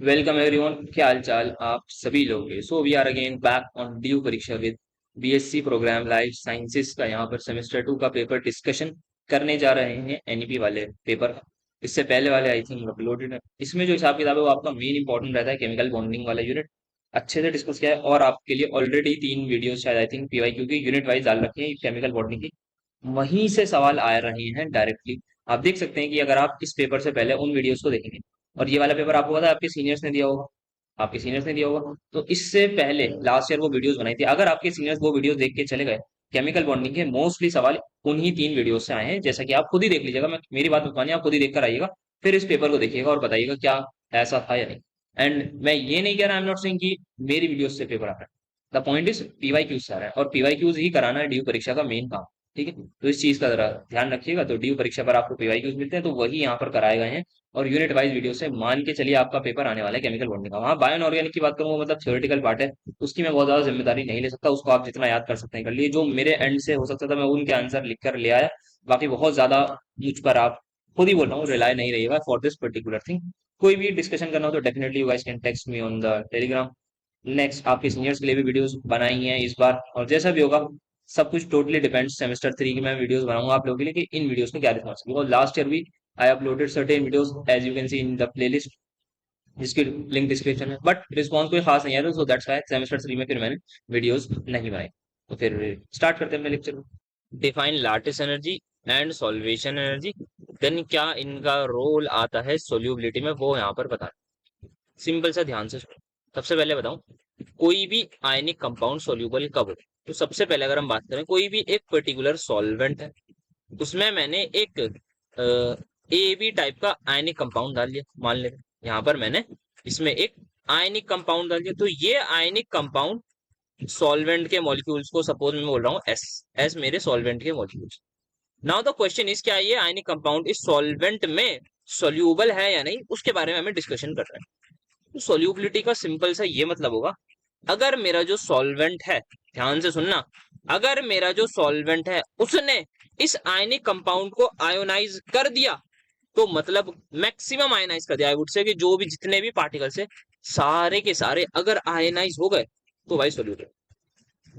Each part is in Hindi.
वेलकम एवरीवन, क्या हाल चाल आप सभी लोग के। So we are again back on DU परीक्षा with BSc program life sciences का यहाँ पर सेमेस्टर 2 का पेपर डिस्कशन करने जा रहे हैं। एनईपी वाले पेपर का इससे पहले वाले आई थिंक अपलोडेड है। इसमें जो हिसाब किताब है वो आपका मेन इंपॉर्टेंट रहता है, केमिकल बॉन्डिंग वाला यूनिट अच्छे से डिस्कस किया है। और आपके लिए ऑलरेडी 3 वीडियो शायद आई थिंक पीवाईक्यू की यूनिट वाइज डाल रखे हैं केमिकल बॉन्डिंग की। वहीं से सवाल आ रहे हैं डायरेक्टली। आप देख सकते हैं कि अगर आप इस पेपर से पहले उन वीडियोस को देखेंगे और ये वाला पेपर आपको पता है आपके सीनियर्स ने दिया होगा, आपके सीनियर्स ने दिया होगा, तो इससे पहले लास्ट ईयर वो वीडियोस बनाई थी। अगर आपके सीनियर्स वो वीडियोस देख के चले गए, केमिकल बॉन्डिंग के मोस्टली सवाल उन्हीं 3 वीडियोस से आए हैं। जैसा कि आप खुद ही देख लीजिएगा, मैं मेरी बात मत मानिए, आप खुद ही देख कर आइएगा, फिर इस पेपर को देखिएगा और बताइएगा क्या ऐसा था या नहीं। एंड मैं ये नहीं कह रहा, आई एम नॉट सेइंग कि मेरी वीडियोस से पेपर आ रहा है। द पॉइंट इज पीवाईक्यूज से आ रहा है और पीवाईक्यूज ही कराना है ड्यू परीक्षा का मेन काम। ठीक है, तो इस चीज का जरा ध्यान रखिएगा। तो ड्यू परीक्षा पर आपको पीवाईक्यूज मिलते हैं तो वही यहाँ पर कराए गए हैं। और यूनिट वाइज वीडियो से मान के चलिए आपका पेपर आने वाला है केमिकल बॉन्डिंग का। वहाँ बायो एंड ऑर्गेनिक की बात करूँ, वो मतलब थ्योरेटिकल पार्ट है, उसकी मैं बहुत ज्यादा जिम्मेदारी नहीं ले सकता। उसको आप जितना याद कर सकते हैं कर लिए, जो मेरे एंड से हो सकता था मैं उनके आंसर लिख कर ले आया। बाकी बहुत ज्यादा मुझ पर आप खुद ही बोल रहा हूँ रिलाय नहीं रहिएगा फॉर दिस पर्टिकुलर थिंग। कोई भी डिस्कशन करना हो तो definitely you guys can text me on the Telegram. Next आपके सीनियर्स के लिए भी वीडियोस बनाई हैं इस बार, और जैसा भी होगा सब कुछ टोटली डिपेंड्स सेमेस्टर 3 की मैं वीडियोस बनाऊंगा आप लोगों के लिए कि इन वीडियोस में क्या रिस्पॉन्स, बिकॉज लास्ट ईयर भी I uploaded certain videos as you can see in the playlist, जिसकी लिंक डिस्क्रिप्शन में, बट रिस्पॉन्स कोई खास नहीं आया था। सो दैट्स व्हाई सेमेस्टर 3 में फिर मैंने वीडियोस नहीं बनाई। तो फिर स्टार्ट करते हैं अपने लेक्चर को। Define lattice energy and solvation energy, then क्या इनका रोल आता है सोल्यूबिलिटी में वो यहाँ पर बता। सिंपल सा ध्यान से सुनो। सबसे पहले बताऊं, कोई भी आयनिक कंपाउंड सोल्यूबल कब होता है। तो सबसे पहले अगर हम बात करें, कोई भी एक पर्टिकुलर सॉल्वेंट है, उसमें मैंने एक ए बी टाइप का आयनिक कंपाउंड डाल दिया। मान ले यहाँ पर मैंने इसमें एक आयनिक कंपाउंड डाल दिया, तो ये आयनिक कंपाउंड सॉल्वेंट के मॉलिक्यूल्स को, सपोज मैं बोल रहा हूँ एस, एस मेरे सॉल्वेंट के molecules. Now the question is, क्या ये आयनिक कंपाउंड इस सॉल्वेंट में सोल्यूबल है या नहीं, उसके बारे में हमें डिस्कशन कर रहे हैं। तो सोल्यूबिलिटी का सिंपल सा ये मतलब होगा, अगर मेरा जो सॉल्वेंट है, ध्यान से सुनना, अगर मेरा जो सॉल्वेंट है उसने इस आयनिक कंपाउंड को आयोनाइज कर दिया, तो मतलब मैक्सिमम आयनाइज कर दिया, आई वुड से कि जो भी जितने भी पार्टिकल्स है सारे के सारे अगर आयनाइज हो गए तो भाई सोल्यूबल।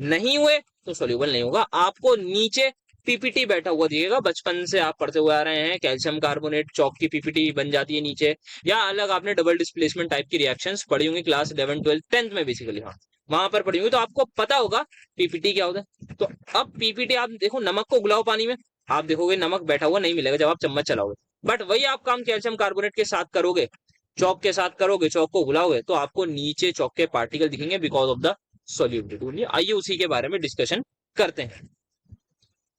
नहीं हुए तो सोल्यूबल नहीं होगा। आपको नीचे पीपीटी बैठा हुआ दिखेगा, बचपन से आप पढ़ते हुए आ रहे हैं, कैल्शियम कार्बोनेट चौक की पीपीटी बन जाती है नीचे, या अलग आपने डबल डिस्प्लेसमेंट टाइप की रिएक्शंस पढ़ी होंगी क्लास 11 12 10th में बेसिकली, हाँ वहां पर पढ़ी होंगी, तो आपको पता होगा पीपीटी क्या होता है। तो अब पीपीटी आप देखो, नमक को उगलाओ पानी में, आप देखोगे नमक बैठा हुआ नहीं मिलेगा जब आप चम्मच चलाओगे, बट वही आप काम कैल्शियम कार्बोनेट के साथ करोगे, चौक के साथ करोगे, चौक को उगलाओगे तो आपको नीचे चौक के पार्टिकल दिखेंगे बिकॉज ऑफ द सोल्यूबिलिटी। आइए उसी के बारे में डिस्कशन करते हैं।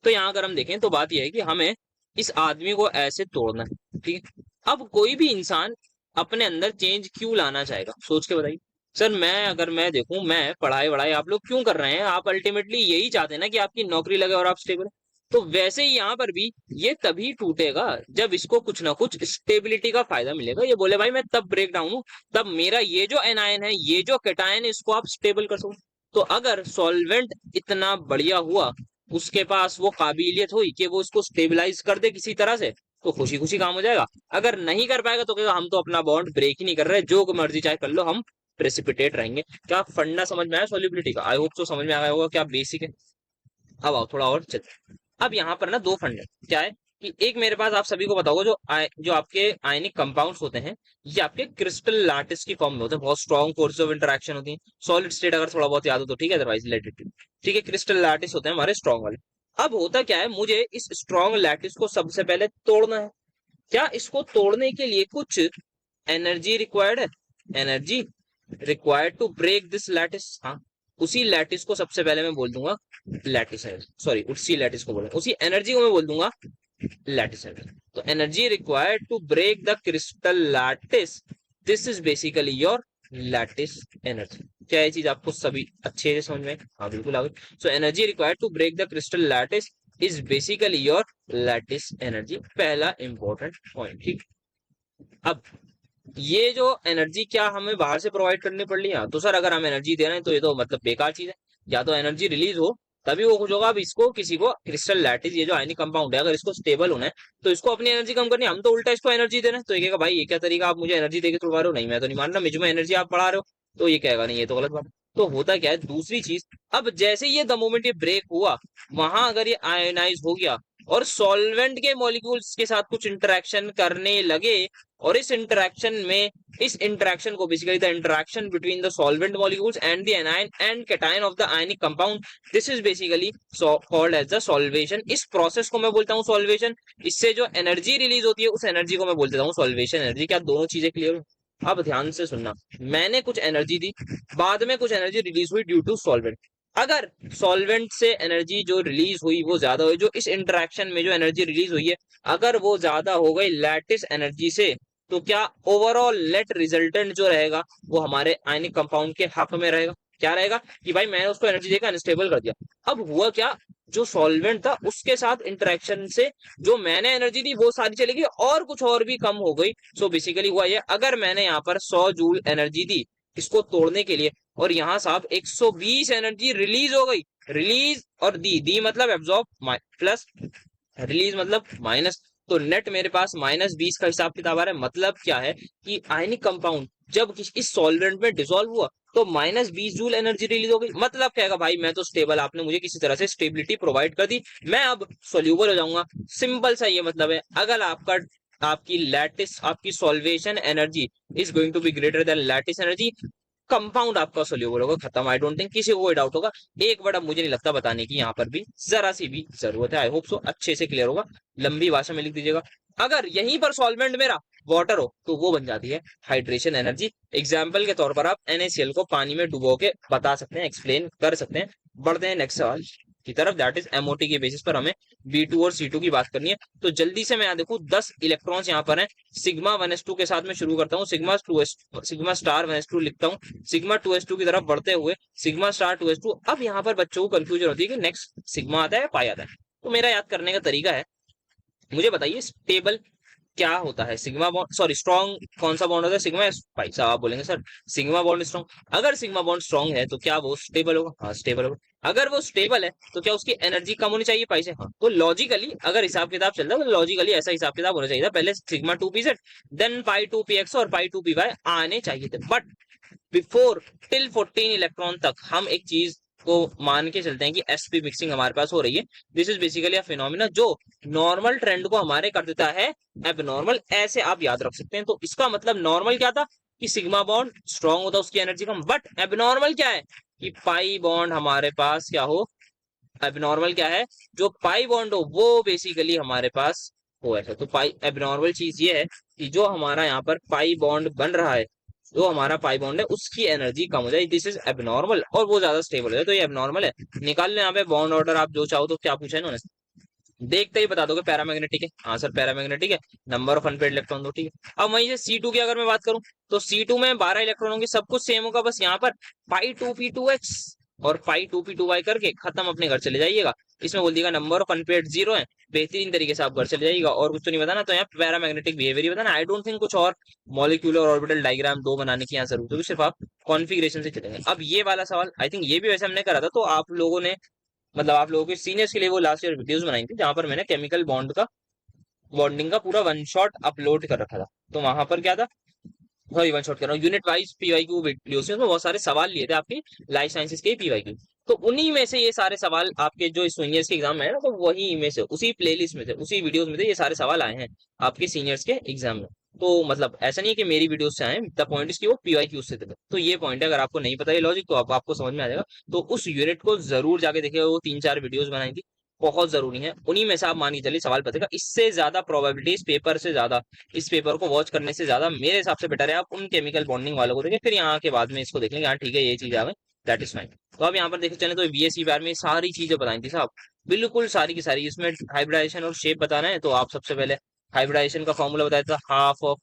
तो यहाँ अगर हम देखें तो बात यह है कि हमें इस आदमी को ऐसे तोड़ना है, ठीक है। अब कोई भी इंसान अपने अंदर चेंज क्यों लाना चाहेगा, सोच के बताइए। सर मैं अगर मैं देखूं, मैं पढ़ाई वढ़ाई आप लोग क्यों कर रहे हैं, आप अल्टीमेटली यही चाहते हैं ना कि आपकी नौकरी लगे और आप स्टेबल। तो वैसे ही यहाँ पर भी ये तभी टूटेगा जब इसको कुछ ना कुछ स्टेबिलिटी का फायदा मिलेगा। ये बोले भाई मैं तब ब्रेक डाउन हूं, तब मेरा ये जो एनायन है, ये जो कैटायन है, इसको आप स्टेबल कर सको। तो अगर सॉल्वेंट इतना बढ़िया हुआ, उसके पास वो काबिलियत हुई कि वो इसको स्टेबलाइज कर दे किसी तरह से, तो खुशी खुशी काम हो जाएगा। अगर नहीं कर पाएगा तो कहेगा हम तो अपना बॉन्ड ब्रेक ही नहीं कर रहे, जो मर्जी चाहे कर लो, हम प्रेसिपिटेट रहेंगे। क्या फंडा समझ में आया सॉल्युबिलिटी का? आई होप तो समझ में आया होगा क्या बेसिक है। अब आओ थोड़ा और चलते। अब यहाँ पर ना दो फंड है, क्या है कि एक मेरे पास आप सभी को पता होगा, जो आपके आयनिक कंपाउंड्स होते हैं, ये आपके क्रिस्टल लैटिस की फॉर्म में होते हैं, बहुत स्ट्रॉन्ग फोर्स ऑफ इंटरेक्शन होती है। सॉलिड स्टेट अगर थोड़ा बहुत याद हो तो ठीक है, अदरवाइज लेट इट। ठीक है, क्रिस्टल लैटिस होते हैं हमारे स्ट्रॉन्ग वाले। अब होता क्या है, मुझे इस स्ट्रॉन्ग लैटिस को सबसे पहले तोड़ना है। क्या इसको तोड़ने के लिए कुछ एनर्जी रिक्वायर्ड है, energy required to break this lattice. हाँ, उसी लैटिस को सबसे पहले मैं बोल दूंगा लैटिस एनर्जी, सॉरी उसी लैटिस को बोल, उसी एनर्जी को मैं बोल दूंगा लैटिस एनर्जी। तो energy required to break the crystal lattice, this is basically your lattice energy. क्या ये चीज आपको सभी अच्छे से समझ में? हाँ बिल्कुल आ गई। So energy required to break the crystal lattice is basically your lattice energy, पहला इंपॉर्टेंट पॉइंट। ठीक, अब ये जो एनर्जी क्या हमें बाहर से प्रोवाइड करनी पड़ रही है? तो सर अगर हम एनर्जी दे रहे हैं तो ये तो मतलब बेकार चीज है। या तो एनर्जी रिलीज हो तभी वो कुछ होगा। अब इसको किसी को क्रिस्टल लैटिस, ये जो आयनिक कंपाउंड है, अगर इसको स्टेबल होना है तो इसको अपनी एनर्जी कम करनी है। हम तो उल्टा इसको एनर्जी दे रहे हैं। तो ये कहेगा भाई ये क्या तरीका, आप मुझे एनर्जी देके तुड़वा रहे हो? नहीं, मैं तो नहीं मान रहा, मुझे में एनर्जी आप बढ़ा रहे हो। तो ये कहेगा नहीं, ये तो गलत बात है। तो होता क्या है, दूसरी चीज, अब जैसे ये द मोमेंट ये ब्रेक हुआ, वहां अगर ये आयोनाइज हो गया और सॉल्वेंट के मॉलिक्यूल्स के साथ कुछ इंटरेक्शन करने लगे, और इस इंटरेक्शन को basically the interaction between the solvent molecules and the anion and cation of the ionic compound, this is basically called as the solvation. इस प्रोसेस को मैं बोलता हूँ सॉल्वेशन। इससे जो एनर्जी रिलीज होती है उस एनर्जी को मैं बोल देता हूँ सॉल्वेशन एनर्जी। क्या दोनों चीजें क्लियर हो? अब ध्यान से सुनना, मैंने कुछ एनर्जी दी, बाद में कुछ एनर्जी रिलीज हुई ड्यू टू सॉल्वेंट। अगर सॉल्वेंट से एनर्जी जो रिलीज हुई वो ज्यादा हुई, जो इस इंटरेक्शन में जो एनर्जी रिलीज हुई है अगर वो ज्यादा हो गई लैटिस एनर्जी से, तो क्या ओवरऑल नेट रिजल्टेंट जो रहेगा वो हमारे आयनिक कंपाउंड के हक में रहेगा। क्या रहेगा कि भाई मैंने उसको एनर्जी देकर अनस्टेबल कर दिया। अब हुआ क्या, जो सॉल्वेंट था उसके साथ इंटरेक्शन से जो मैंने एनर्जी दी वो सारी चली गई और कुछ और भी कम हो गई। सो बेसिकली हुआ ये, अगर मैंने यहाँ पर 100 जूल एनर्जी दी इसको तोड़ने के लिए, और यहाँ साहब 120 एनर्जी रिलीज हो गई, रिलीज और दी मतलब एब्जॉर्ब प्लस, रिलीज मतलब माइनस, तो नेट मेरे पास -20 का हिसाब किताब आ रहा है। मतलब क्या है कि आयनिक कंपाउंड जब इस सॉल्वेंट में डिसॉल्व हुआ तो -20 जूल एनर्जी रिलीज हो गई। मतलब क्या है भाई, मैं तो स्टेबल, आपने मुझे किसी तरह से स्टेबिलिटी प्रोवाइड कर दी, मैं अब सोल्यूबल हो जाऊंगा। सिंपल सा ये मतलब है। अगर आपकी solvation energy is going to be greater than lattice energy, compound आपका सोल्यूबल होगा, खत्म। आई डोंट थिंक किसी को कोई डाउट होगा। एक वर्ड अब मुझे नहीं लगता बताने की यहाँ पर भी जरा सी भी जरूरत है। आई होप सो अच्छे से क्लियर होगा। लंबी भाषा में लिख दीजिएगा। अगर यहीं पर सॉल्वेंट मेरा वाटर हो तो वो बन जाती है हाइड्रेशन एनर्जी। एग्जाम्पल के तौर पर आप NaCl को पानी में डुबो के बता सकते हैं, एक्सप्लेन कर सकते हैं। बढ़ते हैं नेक्स्ट सवाल की तरफ, दैट इज MOT के बेसिस पर हमें B2 और C2 की बात करनी है। तो जल्दी से मैं यहाँ देखूं 10 इलेक्ट्रॉन्स यहाँ पर हैं। सिग्मा 1s2 के साथ में शुरू करता हूँ, सिग्मा स्टार 1s2 लिखता हूँ, सिग्मा 2s2 की तरफ बढ़ते हुए सिग्मा स्टार 2s2। अब यहाँ पर बच्चों को कंफ्यूजन होती है कि नेक्स्ट सिग्मा आता है पाई आता है। तो मेरा याद करने का तरीका है, मुझे बताइए स्टेबल क्या होता है, सिग्मा बॉन्ड, सॉरी स्ट्रॉन्ग कौन सा बॉन्ड होता है, सिग्मा। भाई साहब आप बोलेंगे सर सिग्मा बॉन्ड स्ट्रॉन्ग, अगर सिग्मा बॉन्ड स्ट्रॉन्ग है तो क्या वो स्टेबल होगा? हाँ स्टेबल होगा। अगर वो स्टेबल है तो क्या उसकी एनर्जी कम होनी चाहिए पाई से? हाँ। तो लॉजिकली अगर हिसाब किताब चलता है तो लॉजिकली ऐसा हिसाब किताब होना चाहिए था, पहले sigma 2pz than pi 2px और पाई 2py आने चाहिए थे। बट बिफोर टिल 14 इलेक्ट्रॉन तक हम एक चीज को मान के चलते हैं कि sp मिक्सिंग हमारे पास हो रही है। This is basically a phenomena जो नॉर्मल ट्रेंड को हमारे कर देता है एबनॉर्मल, ऐसे आप याद रख सकते हैं। तो इसका मतलब नॉर्मल क्या था कि सिग्मा बॉन्ड स्ट्रॉन्ग होता, उसकी एनर्जी कम। बट एबनॉर्मल क्या है कि पाई बॉन्ड हमारे पास क्या हो, एबनॉर्मल क्या है, जो पाई बॉन्ड हो वो बेसिकली हमारे पास हो ऐसा। तो पाई एबनॉर्मल चीज ये है कि जो हमारा यहाँ पर पाई बॉन्ड बन रहा है, जो हमारा पाई बॉन्ड है उसकी एनर्जी कम हो जाए, दिस इज एबनॉर्मल, और वो ज्यादा स्टेबल हो जाए, तो ये एबनॉर्मल है। निकाल लें यहाँ पे बॉन्ड ऑर्डर आप जो चाहो। तो क्या पूछा है इन्होंने, देखते ही बता दोगे पैरामैग्नेटिक है, आंसर पैरामैग्नेटिक है। नंबर ऑफ अनपेड इलेक्ट्रॉन दो, ठीक है। अब वहीं से C2 की अगर मैं बात करूं तो C2 में 12 इलेक्ट्रॉन होंगे, सब कुछ सेम होगा, बस यहाँ पर पाई 2p2x और पाई 2p2y करके खत्म, अपने घर चले जाइएगा। इसमें बोल दिएगा नंबर ऑफ अनपेड 0 है, बेहतरीन तरीके से आप घर चले जाइएगा। और कुछ तो नहीं बताना, तो यहाँ पैरामैग्नेटिक बिहेवियर ही बताना। आई डोंट थिंक कुछ और मॉलिक्यूलर ऑर्बिटल डायग्राम दो बनाने की यहाँ जरूरत होगी, सिर्फ आप कॉन्फिगरेशन से चलेंगे। अब ये वाला सवाल आई थिंक ये भी वैसे हमने करा था, तो आप लोगों ने मतलब आप लोगों के सीनियर्स के लिए वो लास्ट ईयर वीडियोस बनाई थी जहां पर मैंने केमिकल बॉन्डिंग का पूरा वन शॉट अपलोड कर रखा था। तो वहां पर क्या था, सॉरी वन शॉट कर रहा हूँ, यूनिट वाइज PYQ वीडियोस में उसमें बहुत सारे सवाल लिए थे आपकी लाइफ साइंसेज के PYQ। तो उन्हीं में से ये सारे सवाल आपके जो सीनियर्स के एग्जाम में है ना, तो वही में से उसी प्लेलिस्ट में थे, उसी वीडियोस में थे, ये सारे सवाल आए हैं आपके सीनियर्स के एग्जाम में। तो मतलब ऐसा नहीं है कि मेरी वीडियोस से आए, द पॉइंट इज कि वो PYQ से थे। तो ये पॉइंट है, अगर आपको नहीं पता ये लॉजिक तो आपको समझ में आ जाएगा। तो उस यूनिट को जरूर जाके देखिएगा, वो 3-4 वीडियोस बनाई थी, बहुत जरूरी है। उन्हीं में से आप मान के चलिए सवाल पतेगा। इससे ज्यादा प्रोबेबिलिटी इस पेपर से ज्यादा, इस पेपर को वॉच करने से ज्यादा मेरे हिसाब से बेटर है आप उन केमिकल बॉन्डिंग वालों को देखें, फिर यहाँ के बाद में इसको देख लेंगे। हाँ ठीक है ये चीज आ गई, दैट इज फाइन। तो अब यहाँ पर देखे चले तो BSc बार में सारी चीजें बताई थी साहब, बिल्कुल सारी की सारी। इसमें हाइब्रिडाइजेशन और शेप बताना है तो आप सबसे पहले हाइब्रिडाइजेशन का फॉर्मूला बताया था, half of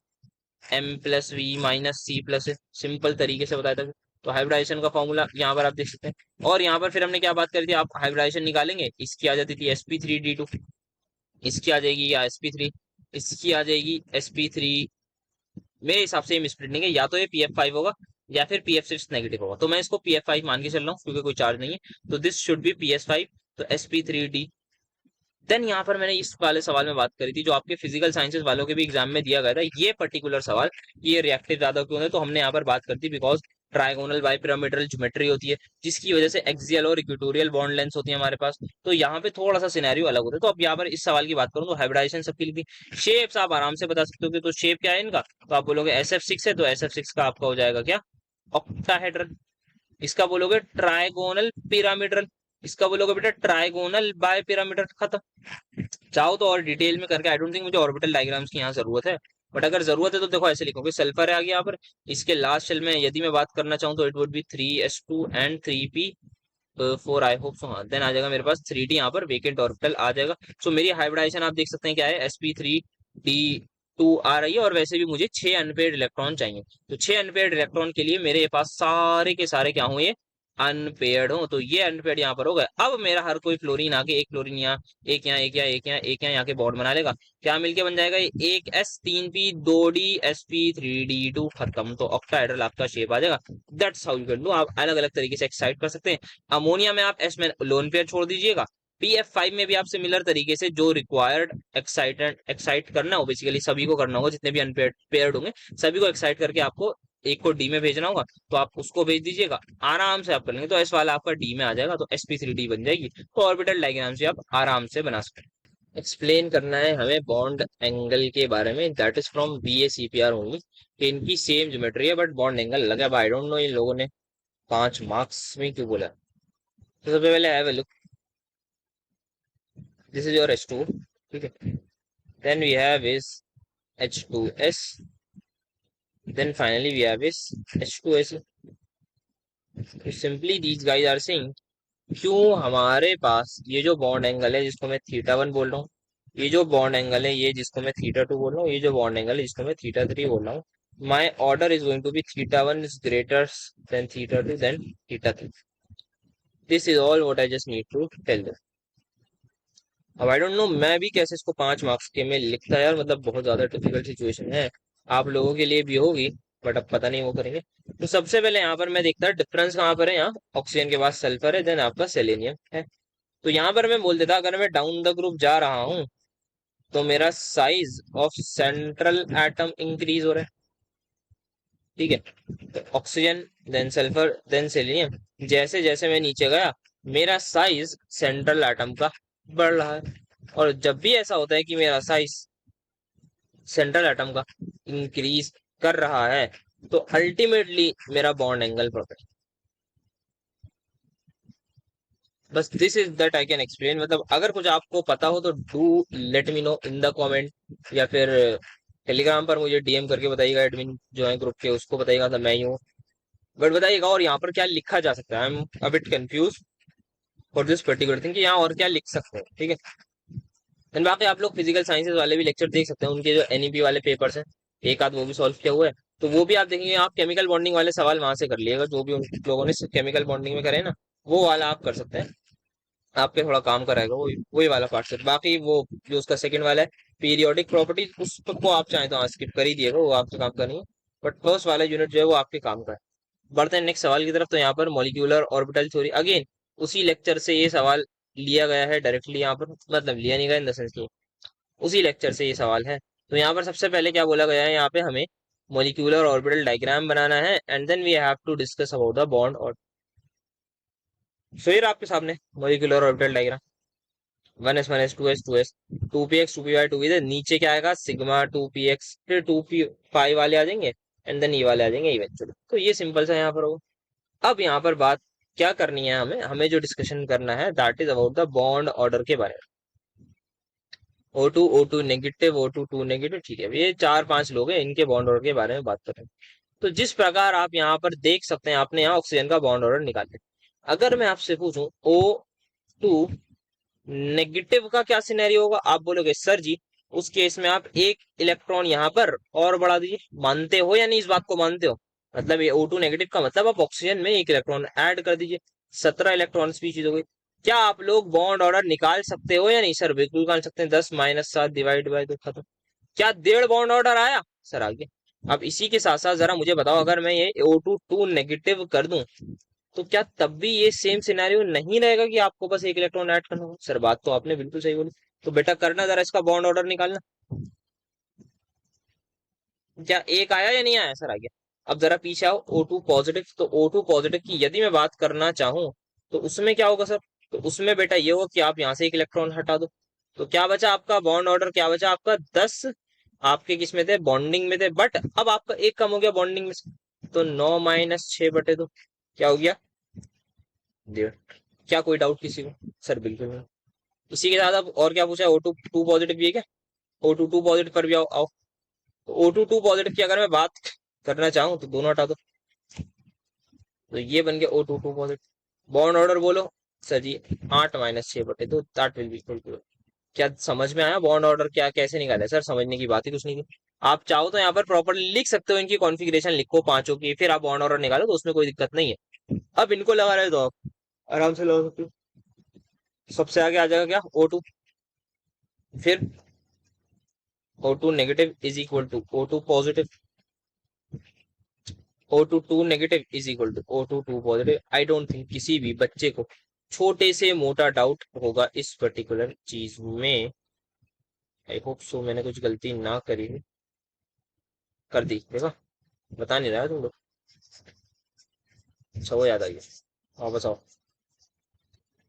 M+V - C+, simple तरीके से बताया था। तो हाइब्रिडाइजेशन का फॉर्मूला यहाँ पर आप देख सकते हैं। और यहाँ पर फिर हमने क्या बात करी थी, आप हाइब्रिडाइजेशन निकालेंगे, इसकी आ जाती थी sp3d2, इसकी आ जाएगी या sp3, इसकी आ जाएगी sp3। मेरे हिसाब से ये स्प्लिटिंग है, या तो ये PF5 होगा या फिर PF6 नेगेटिव होगा। तो मैं इसको PF5 मान के चल रहा हूँ क्योंकि कोई चार्ज नहीं है, तो दिस शुड बी PS5। तो sp3d। देन यहाँ पर मैंने इस वाले सवाल में बात करी थी जो आपके फिजिकल साइंसेस वालों के भी एग्जाम में दिया गया था, ये पर्टिकुलर सवाल कि ये रिएक्टिव ज्यादा क्यों है, तो हमने यहाँ पर बात कर दी बिकॉज ट्राइगोनल बाइपिरामिडल ज्योमेट्री होती है जिसकी वजह से एक्सियल और इक्वेटोरियल बॉन्ड लेंस होती है हमारे पास। तो यहाँ पे थोड़ा सा सिनेरियो अलग होता है। तो अब यहाँ पर इस सवाल की बात करूँ तो हाइब्रिडाइजेशन सबकी लिखी, शेप्स आप आराम से बता सकते हो। तो शेप क्या है इनका, तो आप बोलोगे SF6 है, तो SF6 का आपका हो जाएगा क्या, ऑक्टाहेड्रल। इसका बोलोगे ट्राइगोनल पिरामिडल, इसका बोलोगे बेटा ट्राइगोनल बाय पिरामिडल, खत्म। चाहो तो और डिटेल में करके, आई डोंट थिंक मुझे ऑर्बिटल डायग्राम्स की यहाँ जरूरत है, बट अगर जरूरत है तो देखो ऐसे लिखोगे, सल्फर है आगे यहाँ पर, इसके लास्ट शेल में यदि मैं बात करना चाहूँ तो it would be 3s2 and 3p4, I hope so. हाँ, देन आ जाएगा मेरे पास 3d, यहाँ पर वेकेंट ऑर्बिटल आ जाएगा। सो मेरी हाइब्रिडाइजेशन आप देख सकते हैं क्या है, sp3d2 आ रही है, और वैसे भी मुझे 6 अनपेयर्ड इलेक्ट्रॉन चाहिए। तो 6 अनपेयर्ड इलेक्ट्रॉन के लिए मेरे पास सारे के सारे क्या हुए, अनपेयर्ड हो। तो ये अनपेयर्ड यहाँ पर हो गए। अब मेरा हर कोई फ्लोरीन आके, एक फ्लोरीन यहाँ, एक यहाँ, एक यहाँ, एक यहाँ, एक यहाँ के बॉन्ड बना लेगा, क्या मिलके बन जाएगा, एक S 3p 2d sp3d2, खत्म। तो ऑक्टाहेड्रल आपका शेप आ जाएगा। That's how you can do. आप अलग अलग तरीके से एक्साइट कर सकते हैं। अमोनिया में आप S में लोन पेयर छोड़ दीजिएगा। PF5 में भी आप सिमिलर तरीके से जो रिक्वायर्ड एक्साइट करना हो, बेसिकली सभी को करना होगा, जितने भी अनपेयर्ड पेयर्ड होंगे सभी को एक्साइट करके आपको एक को डी में भेजना होगा, तो आप उसको भेज दीजिएगा, आराम से आप कर लेंगे। तो एस वाला आपका डी में आ जाएगा, तो sp3d बन जाएगी। तो ऑर्बिटल डायग्राम से आप आराम से बना सकते हैं। एक्सप्लेन करना है हमें बॉन्ड एंगल के बारे में, that is from BA CPR only, कि इनकी सेम ज्योमेट्री है बट बॉन्ड एंगल अलग है। आई डोंट नो इन लोगों ने 5 मार्क्स में क्यों बोला। तो सबसे पहले have a look, this is your H2, ठीक है। Then we have is H2S, then finally we have is H2S। Simply these guys are saying, क्यों हमारे पास ये जो बॉन्ड एंगल है जिसको मैं θ1 बोल रहा हूँ, ये जो बॉन्ड एंगल है ये जिसको मैं θ2 बोल रहा हूँ, ये जो बॉन्ड एंगल है जिसको मैं θ3 बोल रहा हूँ, my order is going to be θ1 is greater than θ2 then θ3। This is all what I just need to tell this. अब आई डोंट नो मैं भी कैसे इसको 5 मार्क्स के में लिखता है यार, मतलब बहुत ज्यादा डिफिकल्ट सिचुएशन है, आप लोगों के लिए भी होगी, बट अब पता नहीं वो करेंगे। तो सबसे पहले यहाँ पर मैं देखता है डिफरेंस कहाँ पर है, यहाँ ऑक्सीजन के पास सल्फर है, देन आपका सेलेनियम है। तो यहाँ पर मैं बोल देता अगर मैं डाउन द ग्रुप जा रहा हूँ तो मेरा size of central atom increase हो रहा है, ठीक है। तो oxygen, then sulphur, then selenium, जैसे जैसे मैं नीचे गया मेरा साइज सेंट्रल एटम का बढ़ रहा है। और जब भी ऐसा होता है कि मेरा साइज सेंट्रल एटम का इंक्रीज कर रहा है तो अल्टीमेटली मेरा बॉन्ड एंगल बढ़ता है। बस this is that I can explain. मतलब अगर कुछ आपको पता हो तो do let me know in the comment, या फिर टेलीग्राम पर मुझे DM करके बताइएगा, एडमिन जो है ग्रुप के उसको बताइएगा तो मैं ही हूँ, बट बताइएगा। और यहाँ पर क्या लिखा जा सकता है, I am a bit confuse for this particular thing, कि यहाँ और क्या लिख सकते हैं, ठीक है। एंड बाकी आप लोग फिजिकल साइंसेस वाले भी लेक्चर देख सकते हैं, उनके जो NEP वाले पेपर्स हैं एक आध वो भी सॉल्व किया हुआ है, तो वो भी आप देखेंगे। आप केमिकल बॉन्डिंग वाले सवाल वहां से कर लिएगा, जो भी उन लोगों ने केमिकल बॉन्डिंग में करे ना वो वाला आप कर सकते हैं, आपके थोड़ा काम कराएगा वो, वही वाला पार्ट से। बाकी वो जो उसका सेकंड वाला है पीरियोडिक प्रॉपर्टीज, उसको आप चाहें तो स्किप कर ही दिएगा, वो आपके काम का नहीं है, बट फर्स्ट वाला यूनिट जो है वो आपके काम का है। बढ़ते हैं नेक्स्ट सवाल की तरफ। तो यहाँ पर मॉलिक्यूलर ऑर्बिटल थ्योरी, अगेन उसी लेक्चर से ये सवाल लिया गया है डायरेक्टली, यहाँ पर मतलब लिया नहीं गया इन द सेंस की उसी लेक्चर से ये सवाल है। तो यहाँ पर सबसे पहले क्या बोला गया है, यहाँ पे हमें मॉलिक्यूलर ऑर्बिटल डायग्राम बनाना है and then we have to discuss about the bond. और फिर आपके सामने molecular orbital diagram, 1s 1s 2s 2p x 2p y 2p, नीचे क्या आएगा सिग्मा 2p x, फिर 2p5 वाले आ जाएंगे एंड देन ये वाले आ जाएंगे इवेंचुअली। तो ये सिंपल सा यहाँ पर होगा। अब यहाँ पर बात क्या करनी है, हमें हमें जो डिस्कशन करना है that is about the bond order के बारे में। O2 O2 negative, O2 2 negative, ठीक है। ये 4-5 लोग हैं, इनके बॉन्ड ऑर्डर के बारे में बात कर रहे हैं। तो जिस प्रकार आप यहाँ पर देख सकते हैं, आपने यहाँ ऑक्सीजन का बॉन्ड ऑर्डर निकाल लिया। अगर मैं आपसे पूछूं O2 नेगेटिव का क्या सिनेरियो होगा, आप बोलोगे सर जी उस केस में आप एक इलेक्ट्रॉन यहाँ पर और बढ़ा दीजिए। मानते हो या नहीं, इस बात को मानते हो? मतलब ये O2 नेगेटिव का मतलब आप ऑक्सीजन में एक इलेक्ट्रॉन ऐड कर दीजिए, 17 इलेक्ट्रॉन स्पीशीज हो गई। क्या आप लोग बॉन्ड ऑर्डर निकाल सकते हो या नहीं? सर बिल्कुल निकाल सकते हैं, 10 - 7 डिवाइड बाय 2 खत्म। क्या 1.5 बॉन्ड ऑर्डर आया? सर आगे अब इसी के साथ साथ जरा मुझे बताओ, अगर मैं ये O2 नेगेटिव कर दूं तो क्या तब भी ये सेम सिनेरियो नहीं रहेगा कि आपको बस एक इलेक्ट्रॉन ऐड करना होगा? सर बात तो आपने बिल्कुल सही बोली। तो बेटा करना जरा इसका बॉन्ड ऑर्डर निकालना। क्या एक आया या नहीं आया? सर आ गया। अब जरा पीछे आओ, O2 पॉजिटिव, तो O2 पॉजिटिव की यदि मैं बात करना चाहूं तो उसमें क्या होगा सर? तो उसमें बेटा ये होगा कि आप यहाँ से एक इलेक्ट्रॉन हटा दो, तो क्या बचा आपका बॉन्ड ऑर्डर? क्या बचा आपका? 10 आपके किस में थे? बॉन्डिंग में थे, बट अब आपका एक कम हो गया बॉन्डिंग में से, तो 9 - 6/2 क्या हो गया? 1.5। क्या कोई डाउट किसी को? सर बिल्कुल नहीं। इसी के साथ अब और क्या पूछा है? O2 पॉजिटिव भी है क्या? O2 पॉजिटिव पर भी आओ। O2 पॉजिटिव की अगर मैं बात करना चाहूँ तो दोनों हटा दो, तो ये बन गया O2 पॉजिटिव। बॉन्ड ऑर्डर बोलो सर जी, 8 - 6/2, that will be equal to. क्या समझ में आया बॉन्ड ऑर्डर क्या कैसे निकाला है? सर समझने की बात ही कुछ नहीं थी। आप चाहो तो यहाँ पर प्रॉपरली लिख सकते हो, इनकी कॉन्फ़िगरेशन लिखो पांचों की, फिर आप बॉन्ड ऑर्डर निकालो, तो उसमें कोई दिक्कत नहीं है। अब इनको लगा रहे तो आप आराम से लगा सकते हो। सबसे आगे आ जाएगा क्या? O2, फिर O2 negative is equal to O2 positive, O2 negative is equal to O2 positive. I don't think किसी भी बच्चे को छोटे से मोटा डाउट होगा इस पर्टिकुलर चीज में। आई होप सो मैंने कुछ गलती ना करी हो। कर दी देखा, बता नहीं रहा है तुम लोग। अच्छा वो याद आ गया। हाँ बताओ।